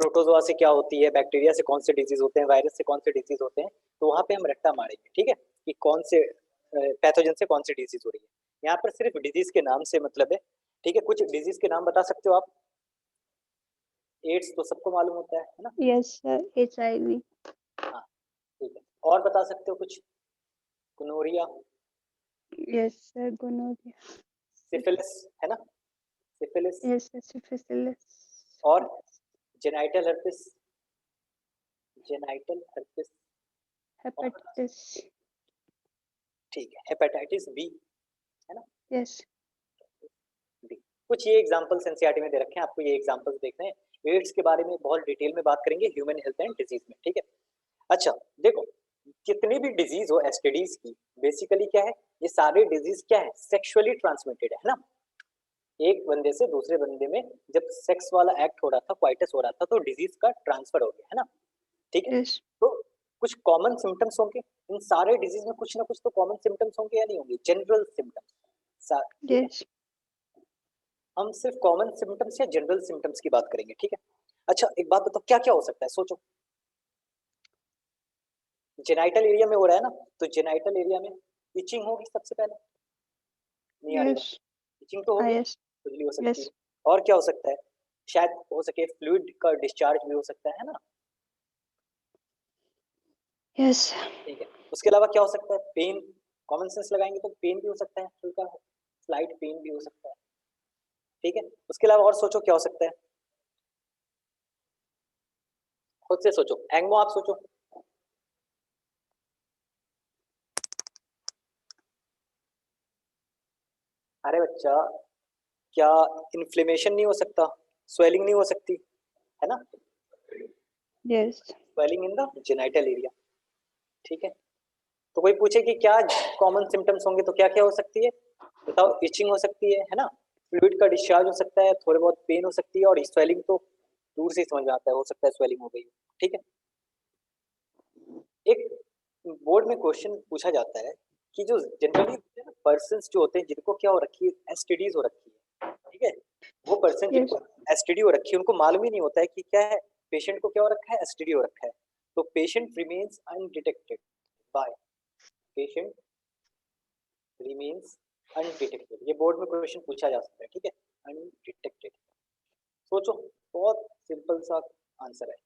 प्रोटोजोआ से क्या होती है, बैक्टीरिया से कौन से डिजीज होते हैं, वायरस से कौन से डिजीज होते हैं, तो वहां पे हम रट्टा मारेंगे, ठीक है, कि कौन से पैथोजन से कौन सी डिजीज हो रही है। यहाँ पर सिर्फ डिजीज के नाम से मतलब है, ठीक है। कुछ डिजीज के नाम बता सकते हो आप? एड्स तो सबको मालूम होता है ना? Yes sir, HIV। हाँ ठीक है, और बता सकते हो कुछ? Gonorrhoea, yes sir, gonorrhoea. Syphilis, है ना, सिफिलिस, यस सर, सिफिलिस। और genital herpes, genital herpes, hepatitis. ठीक है, हेपेटाइटिस बी, है ना, यस। बी। कुछ ये एग्जांपल्स एनसीईआरटी में दे रखे हैं, आपको ये एग्जांपल्स देखने हैं। एड्स के बारे में बहुत डिटेल में बात करेंगे ह्यूमन हेल्थ एंड डिजीज में, ठीक है। अच्छा देखो, कितनी भी डिजीज हो एसटीडीज की, बेसिकली क्या है, ये सारे डिजीज क्या है, सेक्सुअली ट्रांसमिटेड है ना। एक बंदे से दूसरे बंदे में जब सेक्स वाला एक्ट हो रहा था, क्वाइटस हो रहा था, तो डिजीज का ट्रांसफर हो गया, है ना, ठीक है। यस। तो कुछ कॉमन सिम्टम्स होंगे इन सारे डिजीज में, कुछ ना कुछ तो कॉमन सिम्टम्स होंगे या नहीं होंगे, जनरल सिम्टम्स, ठीक है। यस। हम सिर्फ कॉमन सिम्टम्स या जनरल सिम्टम्स की बात करेंगे, ठीक है। अच्छा एक बात बताओ, क्या क्या हो सकता है, सोचो। जेनाइटल एरिया में हो रहा है ना, तो जेनाइटल एरिया में इचिंग होगी सबसे पहले, नहीं आ रही यस। बात, इचिंग तो होगी, यस। खुजली हो सकती है। यस। और क्या हो सकता है, शायद हो सके फ्लूइड का डिस्चार्ज भी हो सकता है ना, यस। ठीक है। उसके अलावा क्या हो सकता है, पेन, कॉमन सेंस लगाएंगे तो पेन भी हो सकता है, हल्का स्लाइट पेन भी हो सकता है, ठीक है। उसके अलावा और सोचो क्या हो सकता है, खुद से सोचो, एंगमो आप सोचो। अरे बच्चा, क्या इन्फ्लेमेशन नहीं हो सकता, स्वेलिंग नहीं हो सकती, है ना, yes. Swelling in the genital area, ठीक है। तो कोई पूछे कि क्या कॉमन सिम्टम्स होंगे, तो क्या क्या हो सकती है, बताओ। इचिंग हो सकती है ना, फ्लूइड का डिस्चार्ज हो सकता है, थोड़े बहुत पेन हो सकती है, और स्वेलिंग तो दूर से ही समझ में आता है, हो सकता है स्वेलिंग हो गई, ठीक है। एक बोर्ड में क्वेश्चन पूछा जाता है कि जो जनरली पर्सन जो होते हैं जिनको क्या हो रखी है, एसटीडीज हो रखी है, ठीक है, वो पर्सन यस। जिनको एसटीडी हो रखी है उनको मालूम ही नहीं होता है कि क्या है, पेशेंट को क्या हो रखा है, एसटीडी हो रखा है। तो patient remains undetected by, patient remains undetected, ये बोर्ड में क्वेश्चन पूछा जा सकता है, ठीक है, अनडिटेक्टेड। सोचो, बहुत सिंपल सा आंसर है,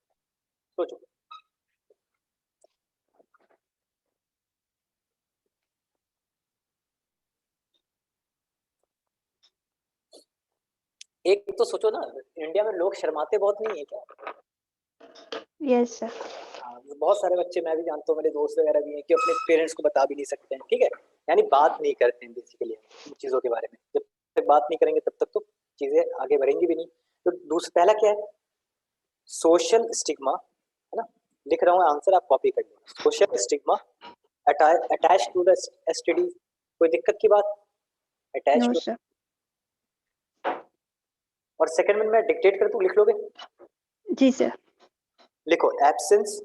सोचो। एक तो सोचो ना, इंडिया में लोग शर्माते बहुत नहीं है क्या? Yes sir. हाँ, बहुत सारे बच्चे मैं भी जानता हूँ, मेरे दोस्त वगैरह भी हैं, कि अपने पेरेंट्स को बता भी नहीं सकते हैं, ठीक है, यानी बात नहीं करते हैं बेसिकली इन चीजों के बारे में। जब तक बात नहीं करेंगे तब तक तो चीजें आगे बढ़ेंगी भी नहीं। तो दूसरा पहला क्या है, सोशल स्टिग्मा, है ना, लिख रहा हूँ आंसर, आप कॉपी करिए। Social stigma attach to the STD, कोई दिक्कत की बात, अटैच नो टू। सर। और सेकंड में मैं डिक्टेट कर दूं, लिख लोगे? जी सर। लिखो absence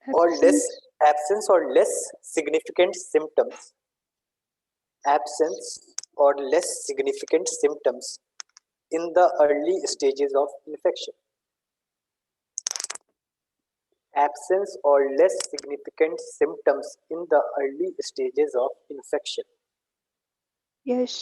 or less significant symptoms, absence or less significant symptoms in the early stages of infection. Absence or less significant symptoms in the early stages of infection. Yes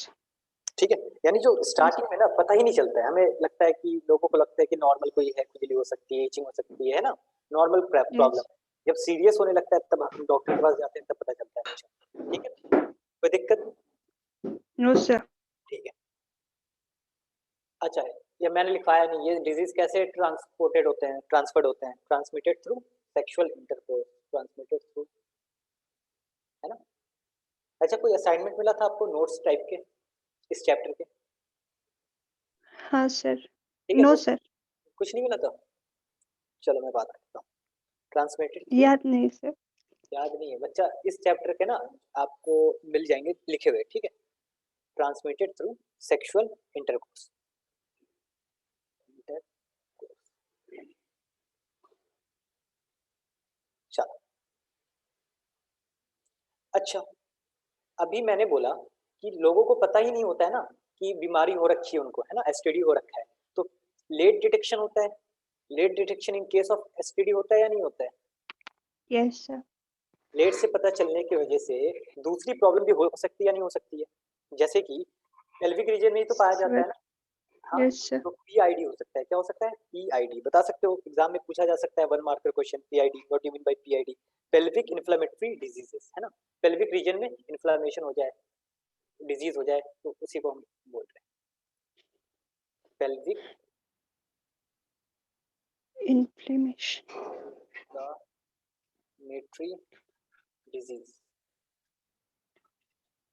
ठीक है, यानी जो स्टार्टिंग में ना पता ही नहीं चलता है, हमें लगता है कि लोगों को लगता है कि नॉर्मल कोई है, खुजली हो सकती है, इचिंग हो सकती है ना, नॉर्मल प्रॉब्लम। जब सीरियस होने लगता है तब हम डॉक्टर के पास जाते हैं, तब पता चलता है। अच्छा ठीक है, कोई दिक्कत? No sir. ठीक है। अच्छा ये मैंने लिखवाया नहीं, ये डिजीज कैसे ट्रांसपोर्टेड होते हैं, ट्रांसफर्ड होते हैं? Transmitted through sexual intercourse, transmitted through, है ना। अच्छा कोई असाइनमेंट मिला था आपको नोट्स टाइप के इस चैप्टर के? हाँ सर। ठीक है, नो सर, कुछ नहीं मिला था? चलो मैं बात करता हूँ। ट्रांसमिटेड थ्रू याद नहीं सर। याद नहीं है बच्चा, इस चैप्टर के ना आपको मिल जाएंगे लिखे हुए, ठीक है। Transmitted through sexual intercourse. चलो अच्छा, अभी मैंने बोला कि लोगों को पता ही नहीं होता है ना कि बीमारी हो रखी है उनको, है ना, एसटीडी हो रखा है, तो लेट डिटेक्शन होता है। Late detection in case of STD होता है या नहीं होता है? Yes sir. लेट से पता चलने की वजह से दूसरी प्रॉब्लम भी हो सकती है या नहीं हो सकती है? जैसे कि पेल्विक रीजन में ही तो पाया जाता है ना। हाँ, यस सर। तो पीआईडी हो सकता है। क्या हो सकता है? पीआईडी बता सकते हो, एग्जाम में पूछा जा सकता है, 1 marker question, PID, what you mean by PID? Pelvic inflammatory diseases, है ना, पेल्विक रीजन में इन्फ्लेमेशन हो जाए, डिजीज हो जाए, तो उसी को हम बोल रहे हैं पेल्विक इन्फ्लेमेटरी डिजीज।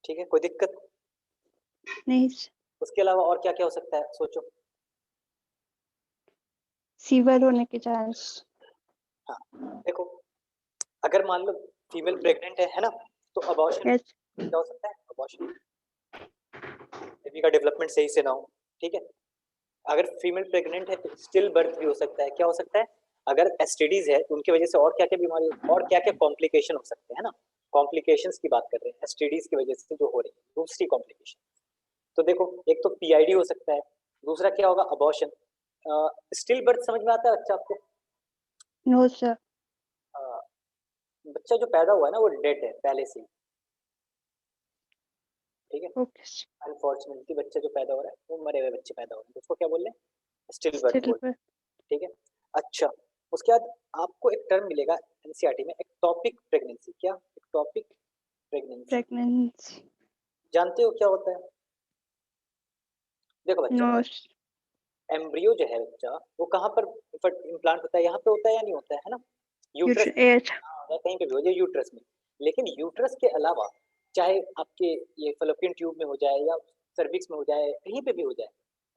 ठीक है, कोई दिक्कत? नहीं सर। उसके अलावा और क्या क्या हो सकता है, सोचो। फीवर होने के चांस। हाँ देखो, अगर मान लो फीमेल प्रेग्नेंट है ना, तो अबॉर्शन यस। क्या हो सकता है? अबॉर्शन, बेबी का डेवलपमेंट सही से ना हो, ठीक है। अगर फीमेल प्रेग्नेंट है तो स्टिल बर्थ भी हो सकता है। क्या हो सकता है? अगर एसटीडीज है तो उनकी वजह से और क्या क्या बीमारी और क्या क्या कॉम्प्लिकेशन हो सकते हैं ना, कॉम्प्लिकेशंस की बात कर रहे हैं एसटीडीज की वजह से जो हो रही है, दूसरी कॉम्प्लिकेशन। तो देखो, एक तो पीआईडी हो सकता है, दूसरा क्या होगा? अबॉर्शन। स्टिल बर्थ समझ में आता है बच्चा आपको? No sir. बच्चा जो पैदा हुआ है ना वो डेड है पहले से ही, ठीक है। Okay sir. अनफॉर्चुनेटली बच्चा जो पैदा हो रहा है वो मरे हुए बच्चे पैदा हो रहे हैं, तो उसको क्या बोल रहे हैं? स्टिल बर्थ स्टिल बोल, ठीक है। अच्छा, उसके बाद आपको एक टर्म मिलेगा एनसीईआरटी में, एक्टोपिक प्रेगनेंसी। क्या? Ectopic pregnancy, pregnancy. जानते हो क्या होता है? देखो बच्चा, नो। एम्ब्रियो जो है बच्चा, वो कहाँ पर इम्प्लांट होता है? यहाँ पे होता है या नहीं होता है ना, यूट्रस। एज। हाँ, या कहीं पे भी हो जाए, यूट्रस में। लेकिन यूट्रस के अलावा चाहे आपके ये फलोपियन ट्यूब में हो जाए या सर्विक्स में हो जाए, कहीं पे भी हो जाए,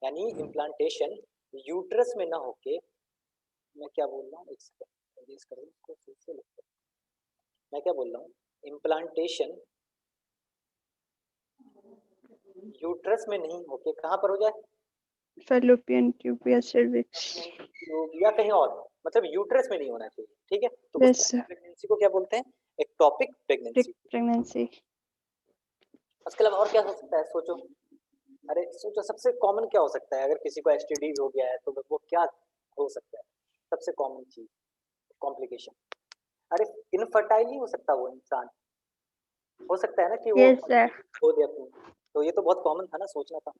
यानी इम्प्लांटेशन यूट्रस में ना होके, मैं क्या बोल रहा हूँ, एक सेकंड एडजस्ट करो इसको फिर से लिखते हैं। मैं क्या बोल रहा हूँ? इम्प्लांटेशन यूट्रस में नहीं होके कहाँ पर हो जाए? फैलोपियन ट्यूब या सर्विक्स। ट्यूब या कहीं और, मतलब यूट्रस में नहीं होना चाहिए, ठीक है। तो उस यस सर। प्रेगनेंसी को क्या बोलते हैं? Ectopic pregnancy. प्रेगनेंसी। उसके अलावा और क्या हो सकता है, सोचो। अरे सोचो, सबसे कॉमन क्या हो सकता है? अगर किसी को एसटीडी हो गया है तो वो क्या हो सकता है? सबसे कॉमन चीज, कॉम्प्लिकेशन। अरे इनफर्टाइल नहीं हो सकता वो इंसान, हो सकता है ना कि वो यस सर। खो दे अपनी, तो ये तो बहुत कॉमन था ना, सोचना था,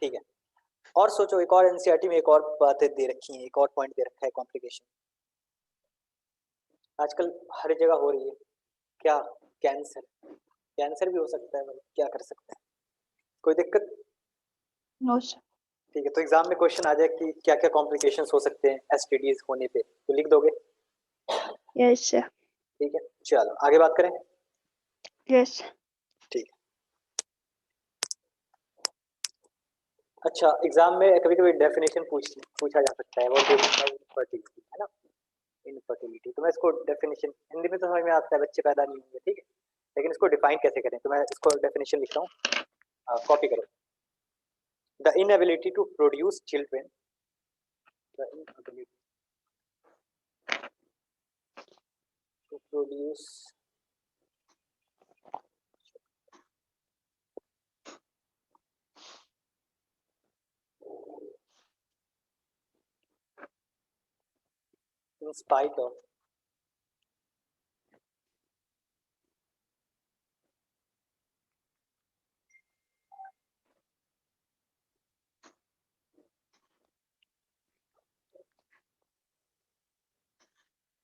ठीक है। और सोचो, एक और एनसीईआरटी में एक और बातें दे रखी हैं, एक और पॉइंट दे रखा है, कॉम्प्लिकेशन आजकल हर जगह हो रही है। क्या? कैंसर। कैंसर भी हो सकता है भाई, क्या कर सकते हैं, कोई दिक्कत? No sir. ठीक है, तो एग्जाम में क्वेश्चन आ जाए कि क्या क्या कॉम्प्लिकेशंस हो सकते हैं एसटीडीज होने पे, तो लिख दोगे? Yes sir. ठीक है, चलो आगे बात करें। यस। ठीक है। अच्छा, एग्जाम में कभी कभी डेफिनेशन पूछा जा सकता है, व्हाट इज इनफर्टिलिटी, है ना, इनफर्टिलिटी। तो मैं इसको डेफिनेशन हिंदी में तो समझ में आता है, बच्चे पैदा नहीं होंगे, ठीक है, लेकिन इसको डिफाइन कैसे करें, तो मैं इसको डेफिनेशन लिखता हूँ, कॉपी करो। The inability to produce children, the inability produce in spite of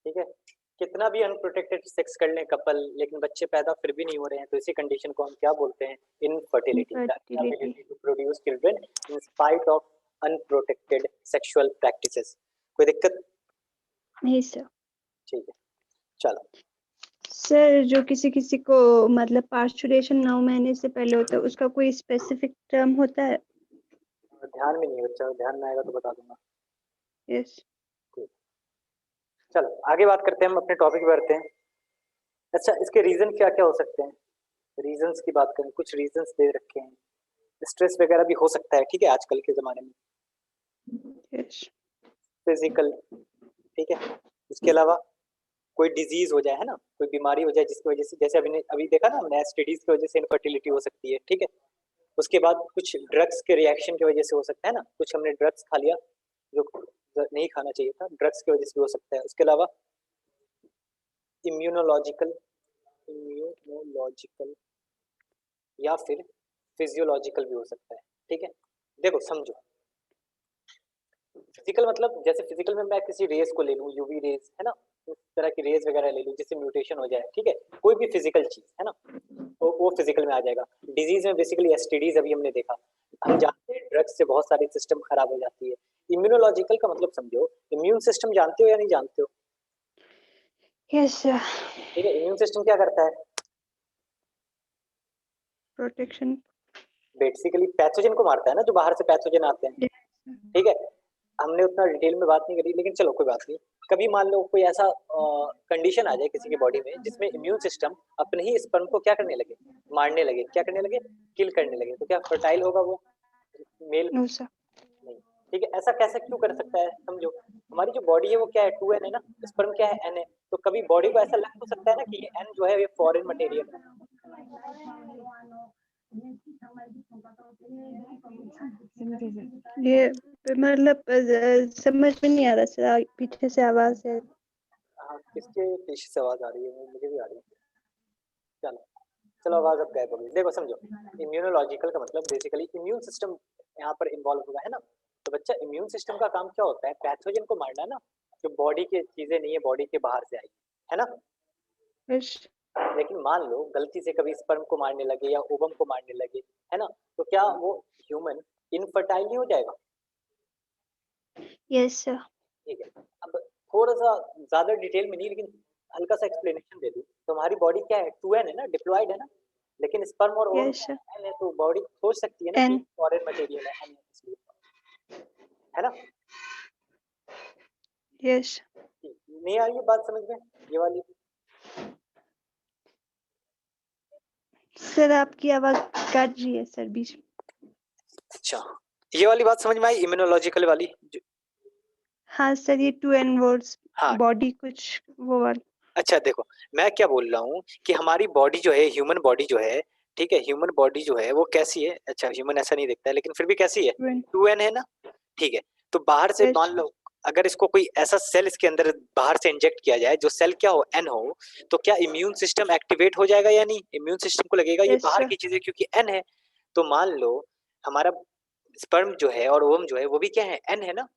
ठीक है, कितना भी अनप्रोटेक्टेड सेक्स कर लें कपल, लेकिन बच्चे पैदा फिर भी नहीं हो रहे हैं, तो इसी कंडीशन को हम क्या बोलते हैं? Infertility. Infertility. To produce children in spite of unprotected sexual practices. कोई दिक्कत? नहीं सर। ठीक है, चलो। सर जो किसी किसी को मतलब पार्चुरेशन 9 महीने से पहले होता है, उसका कोई स्पेसिफिक टर्म होता है? ध्यान में नहीं है बच्चा, ध्यान में आएगा तो बता दूंगा। यस। चलो आगे बात करते हैं, हम अपने टॉपिक पे बढ़ते हैं। अच्छा, इसके रीजन क्या क्या हो सकते हैं? रीजंस की बात करें, कुछ रीजंस दे रखे हैं। स्ट्रेस वगैरह भी हो सकता है, ठीक है, आजकल के जमाने में। यस। फिजिकल, ठीक है। इसके अलावा कोई डिजीज हो जाए, है ना, कोई बीमारी हो जाए जिसकी वजह से, जैसे अभी देखा ना हमने, एसटीडीज की वजह से इनफर्टिलिटी हो सकती है, ठीक है। उसके बाद कुछ ड्रग्स के रिएक्शन की वजह से हो सकता है ना, कुछ हमने ड्रग्स खा लिया जो नहीं खाना चाहिए था, ड्रग्स की वजह से भी हो सकता है। उसके अलावा इम्यूनोलॉजिकल या फिर फिजियोलॉजिकल भी हो सकता है, ठीक है। देखो समझो, फिजिकल मतलब जैसे फिजिकल में मैं किसी रेस को ले लूँ, यूवी रेस, है ना, उस तरह की रेस वगैरह ले लूँ जिससे म्यूटेशन हो जाए, ठीक है, कोई भी फिजिकल चीज, है ना, तो वो फिजिकल में आ जाएगा। डिजीज में बेसिकली एसटीडीज अभी हमने देखा, हम जानते हैं ड्रग्स से बहुत सारी सिस्टम खराब हो जाती है। इम्यूनोलॉजिकल का मतलब समझो, इम्यून सिस्टम जानते हो या नहीं जानते हो? Yes sir. ठीक है, इम्यून सिस्टम क्या करता है? प्रोटेक्शन। बेसिकली पैथोजन को मारता है ना, जो बाहर से पैथोजन आते हैं, ठीक है। हमने उतना डिटेल में बात नहीं करी, लेकिन चलो कोई बात नहीं। कभी मान लो कोई ऐसा कंडीशन आ जाए किसी की बॉडी में जिसमें इम्यून सिस्टम अपने ही स्पर्म को क्या करने लगे? मारने लगे। क्या करने लगे? किल करने लगे। तो क्या फर्टाइल होगा वो मेल? No sir. नहीं। ठीक है, ऐसा कैसे क्यों कर सकता है? समझो, हमारी जो बॉडी है वो क्या है? 2n है ना, स्पर्म क्या है? n है। तो कभी बॉडी को ऐसा लग तो सकता है ना कि ये n जो है ये फॉरेन मटेरियल है। ये मतलब समझ में नहीं आ रहा सर, पीछे से आवाज है। हाँ, किसके पीछे से आवाज आ रही है? मुझे भी आ रही है। चलो चलो, आवाज अब गायब हो गई। देखो समझो, इम्यूनोलॉजिकल का मतलब बेसिकली इम्यून सिस्टम यहाँ पर इन्वॉल्व हुआ है ना। तो बच्चा, इम्यून सिस्टम का काम क्या होता है? पैथोजन को मारना ना, जो बॉडी की चीजें नहीं है, बॉडी के बाहर से आई, है ना। यस। लेकिन मान लो गलती से कभी स्पर्म को मारने लगे या ओवम को मारने लगे, है ना, तो क्या वो ह्यूमन इनफर्टाइल नहीं हो जाएगा? Yes sir. ठीक है, अब थोड़ा सा ज्यादा डिटेल में नहीं, लेकिन हल्का सा एक्सप्लेनेशन दे दूं तो हमारी बॉडी क्या है? 2n है ना, डिप्लॉयड है ना, लेकिन स्पर्म और ओवम यस सर। n है, तो बॉडी सोच सकती है ना कि एन। फॉरेन मटेरियल है, n है इसलिए, है ना। यस। नहीं आ रही है बात समझ में ये वाली? सर आपकी आवाज कट रही है सर बीच में। अच्छा, ये वाली बात समझ में आई, इम्यूनोलॉजिकल वाली हाँ सर, ये 2n वर्ड्स हाँ। बॉडी कुछ वो वाला। अच्छा देखो, मैं क्या बोल रहा हूँ कि हमारी बॉडी जो है, ह्यूमन बॉडी जो है, ठीक है, ह्यूमन बॉडी जो है वो कैसी है? अच्छा, ह्यूमन ऐसा नहीं दिखता है, लेकिन फिर भी कैसी है? 2n। 2n है ना, ठीक है। तो बाहर से यस। मान लो अगर इसको कोई ऐसा सेल इसके अंदर बाहर से इंजेक्ट किया जाए जो सेल क्या हो? n हो, तो क्या इम्यून सिस्टम एक्टिवेट हो जाएगा या नहीं? इम्यून सिस्टम को लगेगा ये यस बाहर सर। की चीज है क्योंकि n है। तो मान लो हमारा स्पर्म जो है और ओवम जो है वो भी क्या है? n है ना।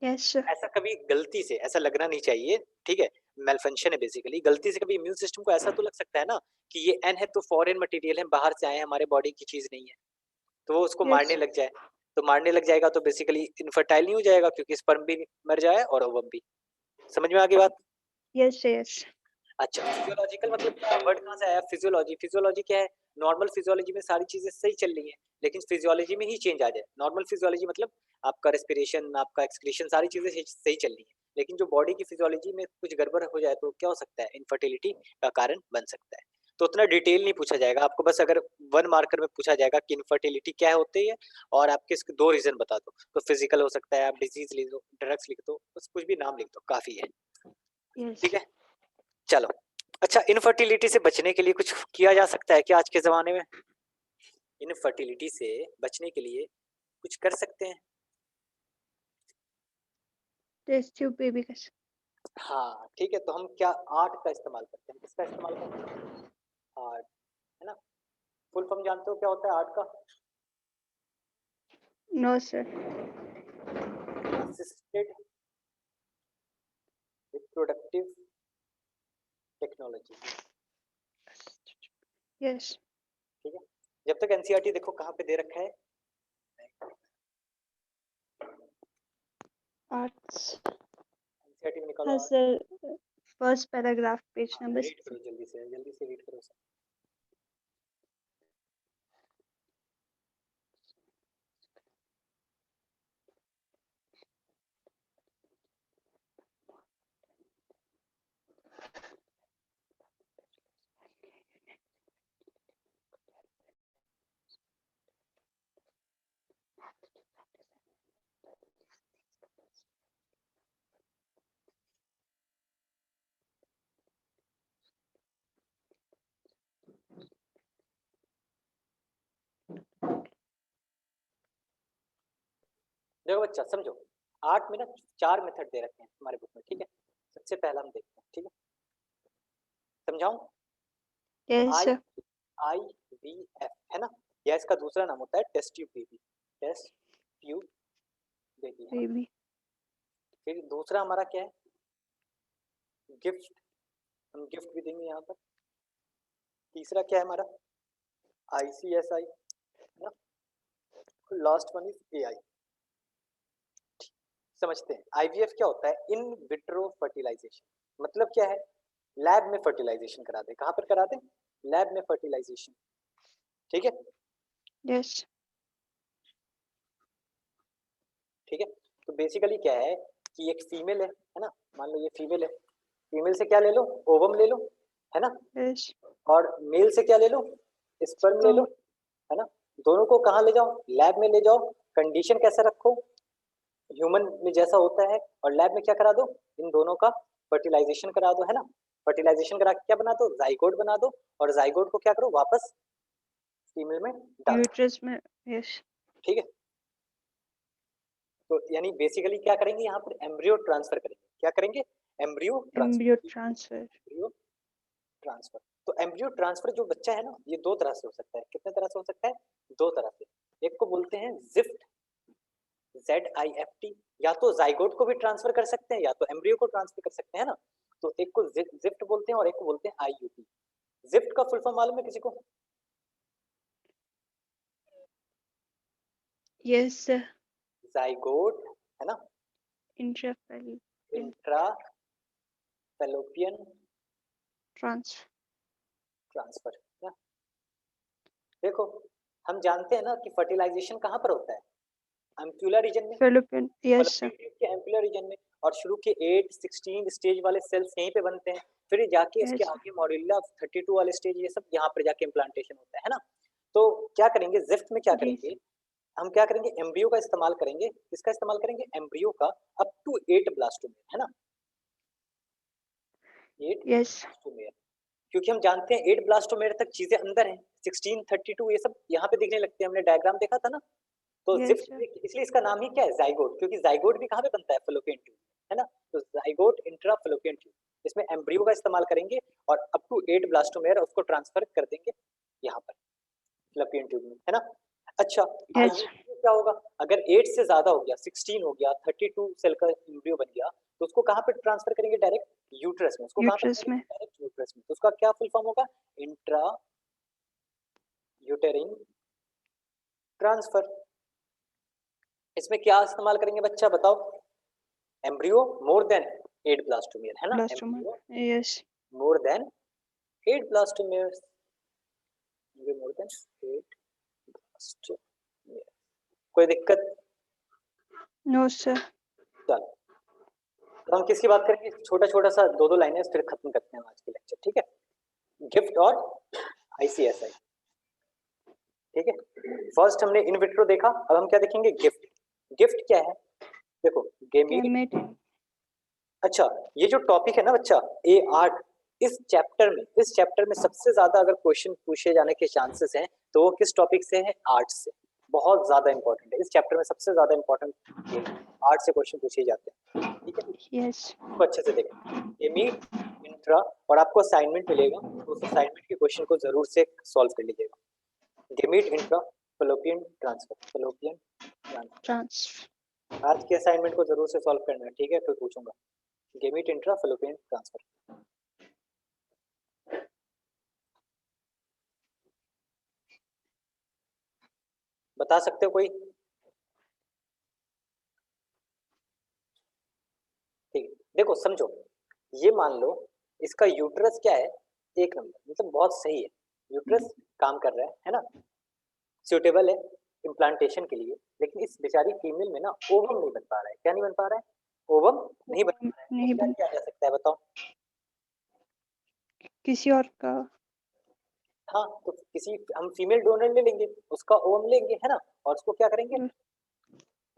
Yes sir. ऐसा कभी गलती से ऐसा लगना नहीं चाहिए, ठीक है, मेलफंक्शन है बेसिकली। गलती से कभी इम्यून सिस्टम को ऐसा तो लग सकता है ना कि ये एन है तो फॉरेन मटेरियल है, बाहर से आए, हमारे बॉडी की चीज नहीं है, तो वो उसको यस। मारने लग जाए। तो मारने लग जाएगा तो बेसिकली इनफर्टाइल नहीं हो जाएगा, क्योंकि स्पर्म भी मर जाए और ओवम भी। समझ में आ गई बात? Yes yes. अच्छा, फिजियोलॉजिकल मतलब क्या? वर्ड कहाँ से आया? फिजियोलॉजी। फिजियोलॉजी क्या है? नॉर्मल फिजियोलॉजी में सारी चीजें सही चल रही हैं, लेकिन फिजियोलॉजी में ही चेंज आ जाए। नॉर्मल फिजियोलॉजी मतलब आपका रेस्पिरेशन, आपका एक्सक्रीशन, सारी चीजें सही चल रही हैं, लेकिन जो बॉडी की फिजियोलॉजी में कुछ गड़बड़ हो जाए तो क्या हो सकता है? इनफर्टिलिटी का कारण बन सकता है। तो उतना डिटेल नहीं पूछा जाएगा आपको, बस अगर 1 मार्कर में पूछा जाएगा कि इनफर्टिलिटी क्या होती है और आपके इसके 2 रीजन बता दो, तो फिजिकल हो सकता है, आप डिजीज लिख दो, ड्रग्स लिख दो, बस कुछ भी नाम लिख दो, काफी है। यस। ठीक है, चलो अच्छा, इनफर्टिलिटी से बचने के लिए कुछ किया जा सकता है क्या आज के जमाने में? इनफर्टिलिटी से बचने के लिए कुछ कर सकते हैं? टेस्ट ट्यूब बेबी का हाँ ठीक है, तो हम क्या आर्ट का इस्तेमाल करते हैं? किसका इस्तेमाल करते हैं? आर्ट, है ना? फुल फॉर्म जानते हो क्या होता है आर्ट का? No sir assisted reproductive technology. Yes ठीक है, जब तक एनसीईआरटी देखो कहाँ पे दे रखा है, आर्ट्स एनसीईआरटी में निकालो हाँ art. Sir first paragraph page number read करो जल्दी से रीड करो सर। देखो बच्चा समझो, आर्ट में ना 4 मेथड दे रखे हैं हमारे बुक में, ठीक है? सबसे पहला हम देखते हैं, ठीक है? समझाऊं? यस सर IVF है ना, या इसका दूसरा नाम होता है test tube baby, test tube baby है ना? बेबी फिर दूसरा हमारा क्या है? गिफ्ट, हम गिफ्ट भी देंगे यहाँ पर। तीसरा क्या है हमारा? ICSI है ना? Last one is AI। समझते हैं IVF क्या होता है? In vitro fertilization. मतलब क्या है? लैब में फर्टिलाइजेशन करा दे। कहाँ पर करा दे? लैब में फर्टिलाइजेशन, ठीक है? यस ठीक है, तो बेसिकली क्या है कि एक फीमेल है ना, मान लो ये फीमेल है, फीमेल से क्या ले लो? ओवम ले लो, है ना? यस और मेल से क्या ले लो? स्पर्म ले लो, है ना? दोनों को कहाँ ले जाओ? लैब में ले जाओ। कंडीशन कैसा रखो? ह्यूमन में जैसा होता है, और लैब में क्या करा दो? इन दोनों का फर्टिलाइजेशन करा दो, है ना? फर्टिलाइजेशन करा के क्या बना दो? जाइगोट बना दो, और जाइगोट को क्या करो? वापस फीमेल में डाल दो, यूट्रस में यस ठीक है? तो यानी बेसिकली क्या करेंगे यहाँ पर? एम्ब्रियो ट्रांसफर करेंगे। क्या करेंगे? Embryo embryo transfer. Transfer embryo transfer. तो एम्ब्रियो ट्रांसफर जो बच्चा है ना, ये 2 तरह से हो सकता है। कितने तरह से हो सकता है? 2 तरह से। एक को बोलते हैं जिफ्ट, ZIFT, या तो जाइगोट को भी ट्रांसफर कर सकते हैं, या तो एम्ब्रियो को ट्रांसफर कर सकते हैं ना। तो एक को जिफ्ट बोलते हैं और एक को बोलते हैं IUP। जिफ्ट का फुल फॉर्म मालूम है किसी को? यस सर जाइगोट, है ना? इंट्राफेल इंट्रा फैलोपियन ट्रांसफर ट्रांसफर ना। देखो, हम जानते हैं ना कि फर्टिलाइजेशन कहाँ पर होता है? एम्पुलर रीजन में, fallopian yes sir fallopian tube के एम्पुलर रीजन में। और शुरू के 8 16 स्टेज वाले सेल्स यहीं पे बनते हैं, फिर ये जाके इसके यस आगे मॉड्यूला 32 वाले स्टेज, ये सब यहाँ पर जाके इम्प्लांटेशन होता है ना? तो क्या करेंगे जिफ्ट में? क्या जी करेंगे हम? क्या करेंगे? एम्ब्रियो का इस्तेमाल करेंगे। किसका इस्तेमाल करेंगे? एम्ब्रियो का, अप टू 8 ब्लास्टोमेर, है ना? 8 यस ब्लास्टोमेर, क्योंकि हम जानते हैं 8 ब्लास्टोमेर तक चीजें अंदर हैं। 16 32 ये सब यहाँ पे दिखने लगते हैं, हमने डायग्राम देखा था ना। तो यस जिफ्ट सर में, इसलिए इसका नाम ही क्या है? जाइगोट, क्योंकि जाइगोट भी कहाँ पे बनता है? फैलोपियन ट्यूब, है ना? तो जाइगोट इंट्रा फैलोपियन ट्यूब, इसमें एम्ब्रियो का इस्तेमाल करेंगे और अप टू 8 ब्लास्टोमेर उसको ट्रांसफर कर देंगे यहाँ पर फैलोपियन ट्यूब में, है ना? अच्छा, यस आईयूपी क्या होगा? अगर 8 से ज्यादा हो गया, 16 हो गया, 32 सेल का एम्ब्रियो बन गया, तो उसको कहाँ पे ट्रांसफर करेंगे? डायरेक्ट यूट्रस में। उसको कहाँ पे यूट्रस करेंगे? में डायरेक्ट यूट्रस में। तो उसका क्या फुल फॉर्म होगा? Intra यूटेरिन transfer. इसमें क्या इस्तेमाल करेंगे बच्चा बताओ? एम्ब्रियो मोर देन 8 ब्लास्टोमेर, है ना? Blastoma embryo yes more than 8 blastomere, more than 8 blastomere. कोई दिक्कत? नो सर चलो, तो हम किसकी बात करेंगे? छोटा छोटा सा 2 लाइनें, फिर खत्म करते हैं आज के लेक्चर, ठीक है? गिफ्ट और ICSI, ठीक है? फर्स्ट हमने इन विट्रो देखा, अब हम क्या देखेंगे? गिफ्ट। गिफ्ट क्या है? देखो, गेमीट। गैमेट अच्छा, ये जो टॉपिक है ना बच्चा, A8, इस चैप्टर में सबसे ज्यादा अगर क्वेश्चन पूछे जाने के चांसेस हैं तो वो किस टॉपिक से है? आर्ट्स से। बहुत ज्यादा इंपॉर्टेंट है, इस चैप्टर में सबसे ज्यादा इंपॉर्टेंट आर्ट से क्वेश्चन पूछे जाते हैं, ठीक है। यस तो अच्छे से देखें, गेमीट, इंट्रा, और आपको असाइनमेंट मिलेगा तो उस असाइनमेंट के क्वेश्चन को जरूर से सॉल्व कर लीजिएगा। Gamete, intra, fallopian transfer. आज के असाइनमेंट को जरूर से सॉल्व करना है, ठीक है, फिर पूछूंगा। Gamete, intra, fallopian transfer. बता सकते हो कोई? ठीक है, देखो समझो, ये मान लो इसका यूट्रस क्या है? 1 नंबर, मतलब बहुत सही है, यूट्रस काम कर रहा है ना, सुटेबल है इम्प्लांटेशन के लिए। लेकिन इस बेचारी फीमेल में ना ओवम नहीं बन पा रहा है। क्या नहीं बन पा रहा है? ओवम नहीं बन पा रहा है। नहीं क्या बन, किया जा सकता है बताओ? किसी और का। हाँ, तो किसी हम फीमेल डोनर ले लेंगे, उसका ओवम लेंगे, है ना, और उसको क्या करेंगे?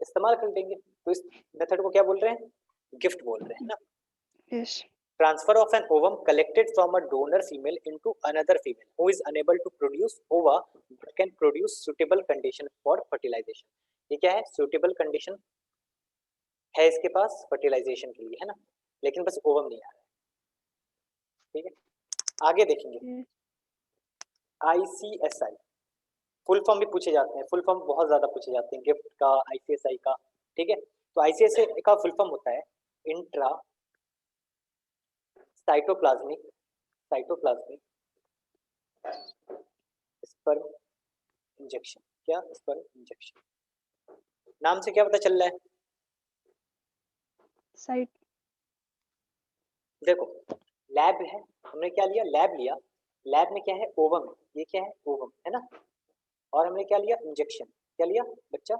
इस्तेमाल कर लेंगे। तो इस मेथड को क्या बोल रहे हैं? गिफ्ट बोल रहे हैं ना। Yes Transfer of an ovum collected from a donor female into another female who is unable to produce ova but can produce suitable condition for fertilization. ये क्या है? suitable condition है इसके पास fertilization के लिए, है ना, लेकिन बस ओवम नहीं आ रहा है, ठीक है। आगे देखेंगे, ICSI फुल फॉर्म भी पूछे जाते हैं, फुल फॉर्म बहुत ज्यादा पूछे जाते हैं, गिफ्ट का, ICSI का, ठीक है। तो ICSI का फुल फॉर्म होता है इंट्रा साइटोप्लाज्मिक स्पर्म इंजेक्शन। क्या? Sperm injection. नाम से क्या पता चल रहा है? साइट। देखो लैब है, हमने क्या लिया? लैब लिया। लैब में क्या है? ओवम है। ये क्या है? ओवम, है ना। और हमने क्या लिया? इंजेक्शन। क्या लिया बच्चा?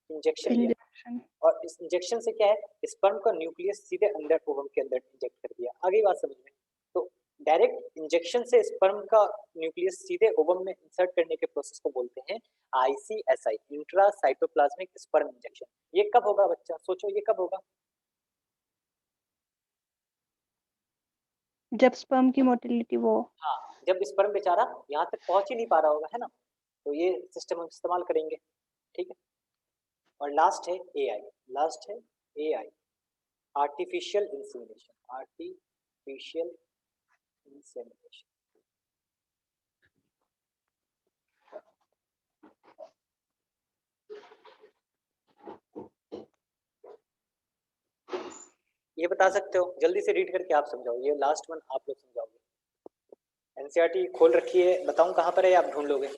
इंजेक्शन लिया। इंजेक्शन। और इस इंजेक्शन से क्या है? स्पर्म का न्यूक्लियस सीधे अंदर ओवम के अंदर इंजेक्ट कर दिया। आगे बात समझ में? तो डायरेक्ट इंजेक्शन से स्पर्म का न्यूक्लियस सीधे ओवम में इंसर्ट करने के प्रोसेस को बोलते हैं ICSI, intra cytoplasmic sperm injection. ये कब होगा बच्चा? सोचो ये कब होगा? जब स्पर्म की मोटिलिटी वो। हाँ, जब स्पर्म बेचारा यहाँ तक पहुंच ही नहीं पा रहा होगा, है ना, तो ये सिस्टम हम इस्तेमाल करेंगे, ठीक है। और लास्ट है AI, आर्टिफिशियल इंसेमिनेशन। ये बता सकते हो? जल्दी से रीड करके आप समझाओ, ये लास्ट वन आप लोग समझाओगे। NCERT खोल रखी है, बताऊं कहाँ पर है, आप ढूंढ लोगे?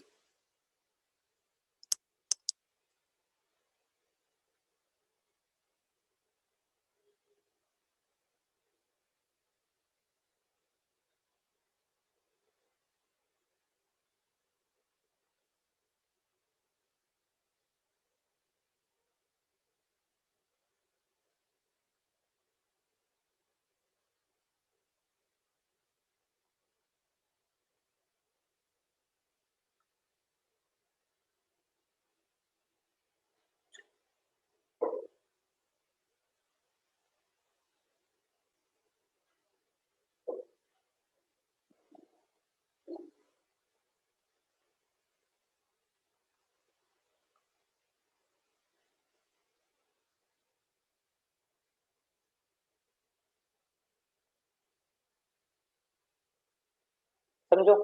समझो।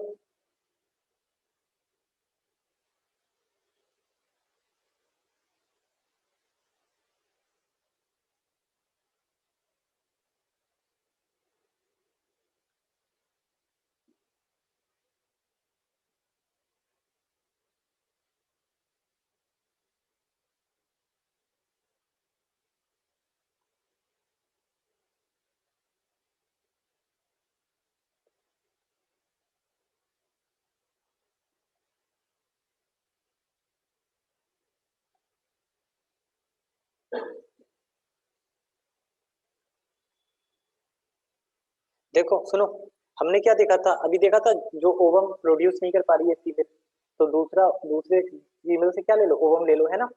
देखो सुनो, हमने क्या देखा था अभी? देखा था जो ओवम प्रोड्यूस नहीं कर पा रही है फीमेल, तो दूसरे फीमेल से क्या ले लो? ओवम ले लो, है ना।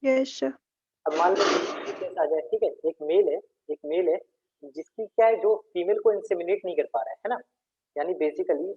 यस अब मान लो केस आ जाए, ठीक है, एक मेल है जिसकी क्या है, जो फीमेल को इंसेमिनेट नहीं कर पा रहा है ना, यानी बेसिकली